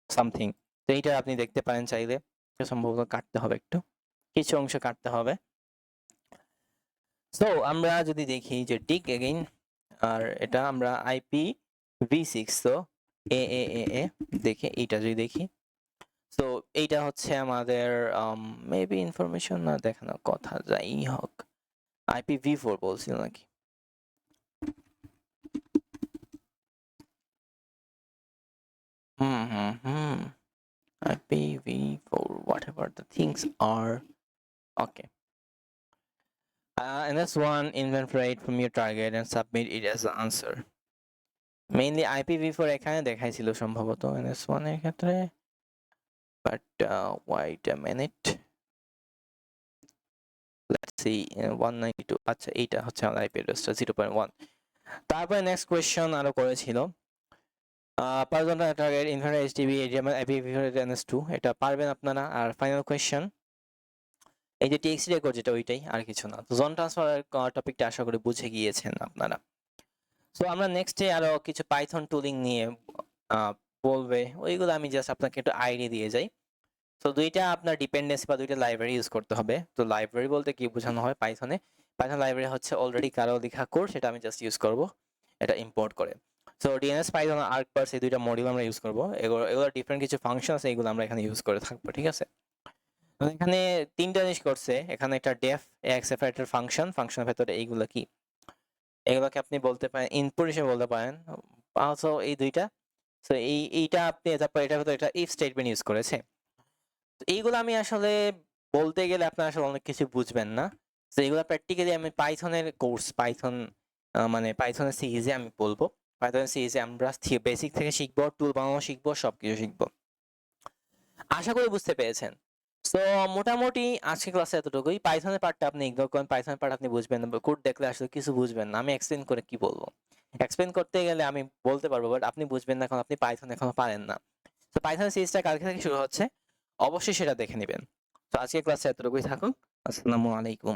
something. তো এইটা আপনি দেখতে পারেন চাইলে, সম্ভবত কাটতে হবে একটু, কিছু অংশ কাটতে হবে। সো আমরা যদি দেখি যে টিক এগেইন, আর এটা আমরা IPv6, তো এ দেখে এইটা যদি দেখি, তো এইটা হচ্ছে আমাদের মেবি ইনফরমেশন না দেখানোর কথা, যাই হোক IPv4 বলছিল নাকি, IPv4 whatever the things are. Okay. NS1 inventory from your target and submit it as the answer. Mainly IPv4 এখানে দেখাইছিল সম্ভবত NS1 এর ক্ষেত্রে, but wait a minute, let's see, 192, আচ্ছা এইটা হচ্ছে আমার IP অ্যাড্রেসটা 0.1। তারপরে নেক্সট কোয়েশ্চন আরো করেছিল, পারবেন না target infinite HTTP HTML IPv4 NS2, এটা পারবেন আপনারা। আর ফাইনাল কোয়েশ্চন এই যে TXT রেকর্ড যেটা, ওইটাই, আর কিছু না। তো জোন ট্রান্সফার টপিকটা আশা করি বুঝে গিয়েছেন আপনারা। সো আমরা নেক্সটে আরো কিছু পাইথন টুলিং নিয়ে বলবে, ওইগুলো আমি জাস্ট আপনাকে একটু আইডিয়া দিয়ে যাই। তো দুইটা আপনার ডিপেন্ডেন্সি বা দুইটা লাইব্রেরি ইউজ করতে হবে। তো লাইব্রেরি বলতে কি বোঝানো হয় পাইথনে, পাইথন লাইব্রেরি হচ্ছে অলরেডি কারো লেখা কোড, সেটা আমি জাস্ট ইউজ করব এটা ইম্পোর্ট করে। সো DNS পাইথন আর্কপার্স এই দুইটা মডিউল আমরা ইউজ করব, এগুলো ডিফারেন্ট কিছু ফাংশন আছে, এগুলো আমরা এখানে ইউজ করে থাকবো, ঠিক আছে। তো এখানে তিনটা জিনিস করছে, এখানে একটা ডেফ এক্সেপারেটর ফাংশন, ফাংশনের ভেতরে এইগুলো কি, এগুলোকে আপনি বলতে পারেন ইনপুট হিসেবে বলতে পারেন। অলসো এই দুইটা, সো এইটা আপনি, তারপর এটার ভেতরে একটা ইফ স্টেটমেন্ট ইউজ করেছে। তো এইগুলো আমি আসলে বলতে গেলে আপনারা আসলে অনেক কিছু বুঝবেন না। তো এগুলো প্র্যাকটিক্যালি আমি পাইথনের কোর্স, পাইথন মানে পাইথনের সিরিজে আমি বলবো, পাইথনের সিরিজে আমরা বেসিক থেকে শিখবো, টুল বানানো শিখবো, সবকিছু শিখবো। আশা করি বুঝতে পেরেছেন। সো মোটামুটি আজকে ক্লাসে এতটুকুই। পাইথনের পার্টটা আপনি ইগনোর করেন, পাইথনের পার্ট আপনি বুঝবেন না, কোড দেখলে আসলে কিছু বুঝবেন না। আমি এক্সপ্লেন করে কি বলবো, এক্সপ্লেন করতে গেলে আমি বলতে পারবো, বাট আপনি বুঝবেন না কারণ আপনি পাইথন এখনো পারেন না। তো পাইথন সিরিজটা কালকে থেকে শুরু হচ্ছে, অবশ্যই সেটা দেখে নেবেন। তো আজকে ক্লাসে এতটুকুই থাকুক। আসসালামু আলাইকুম।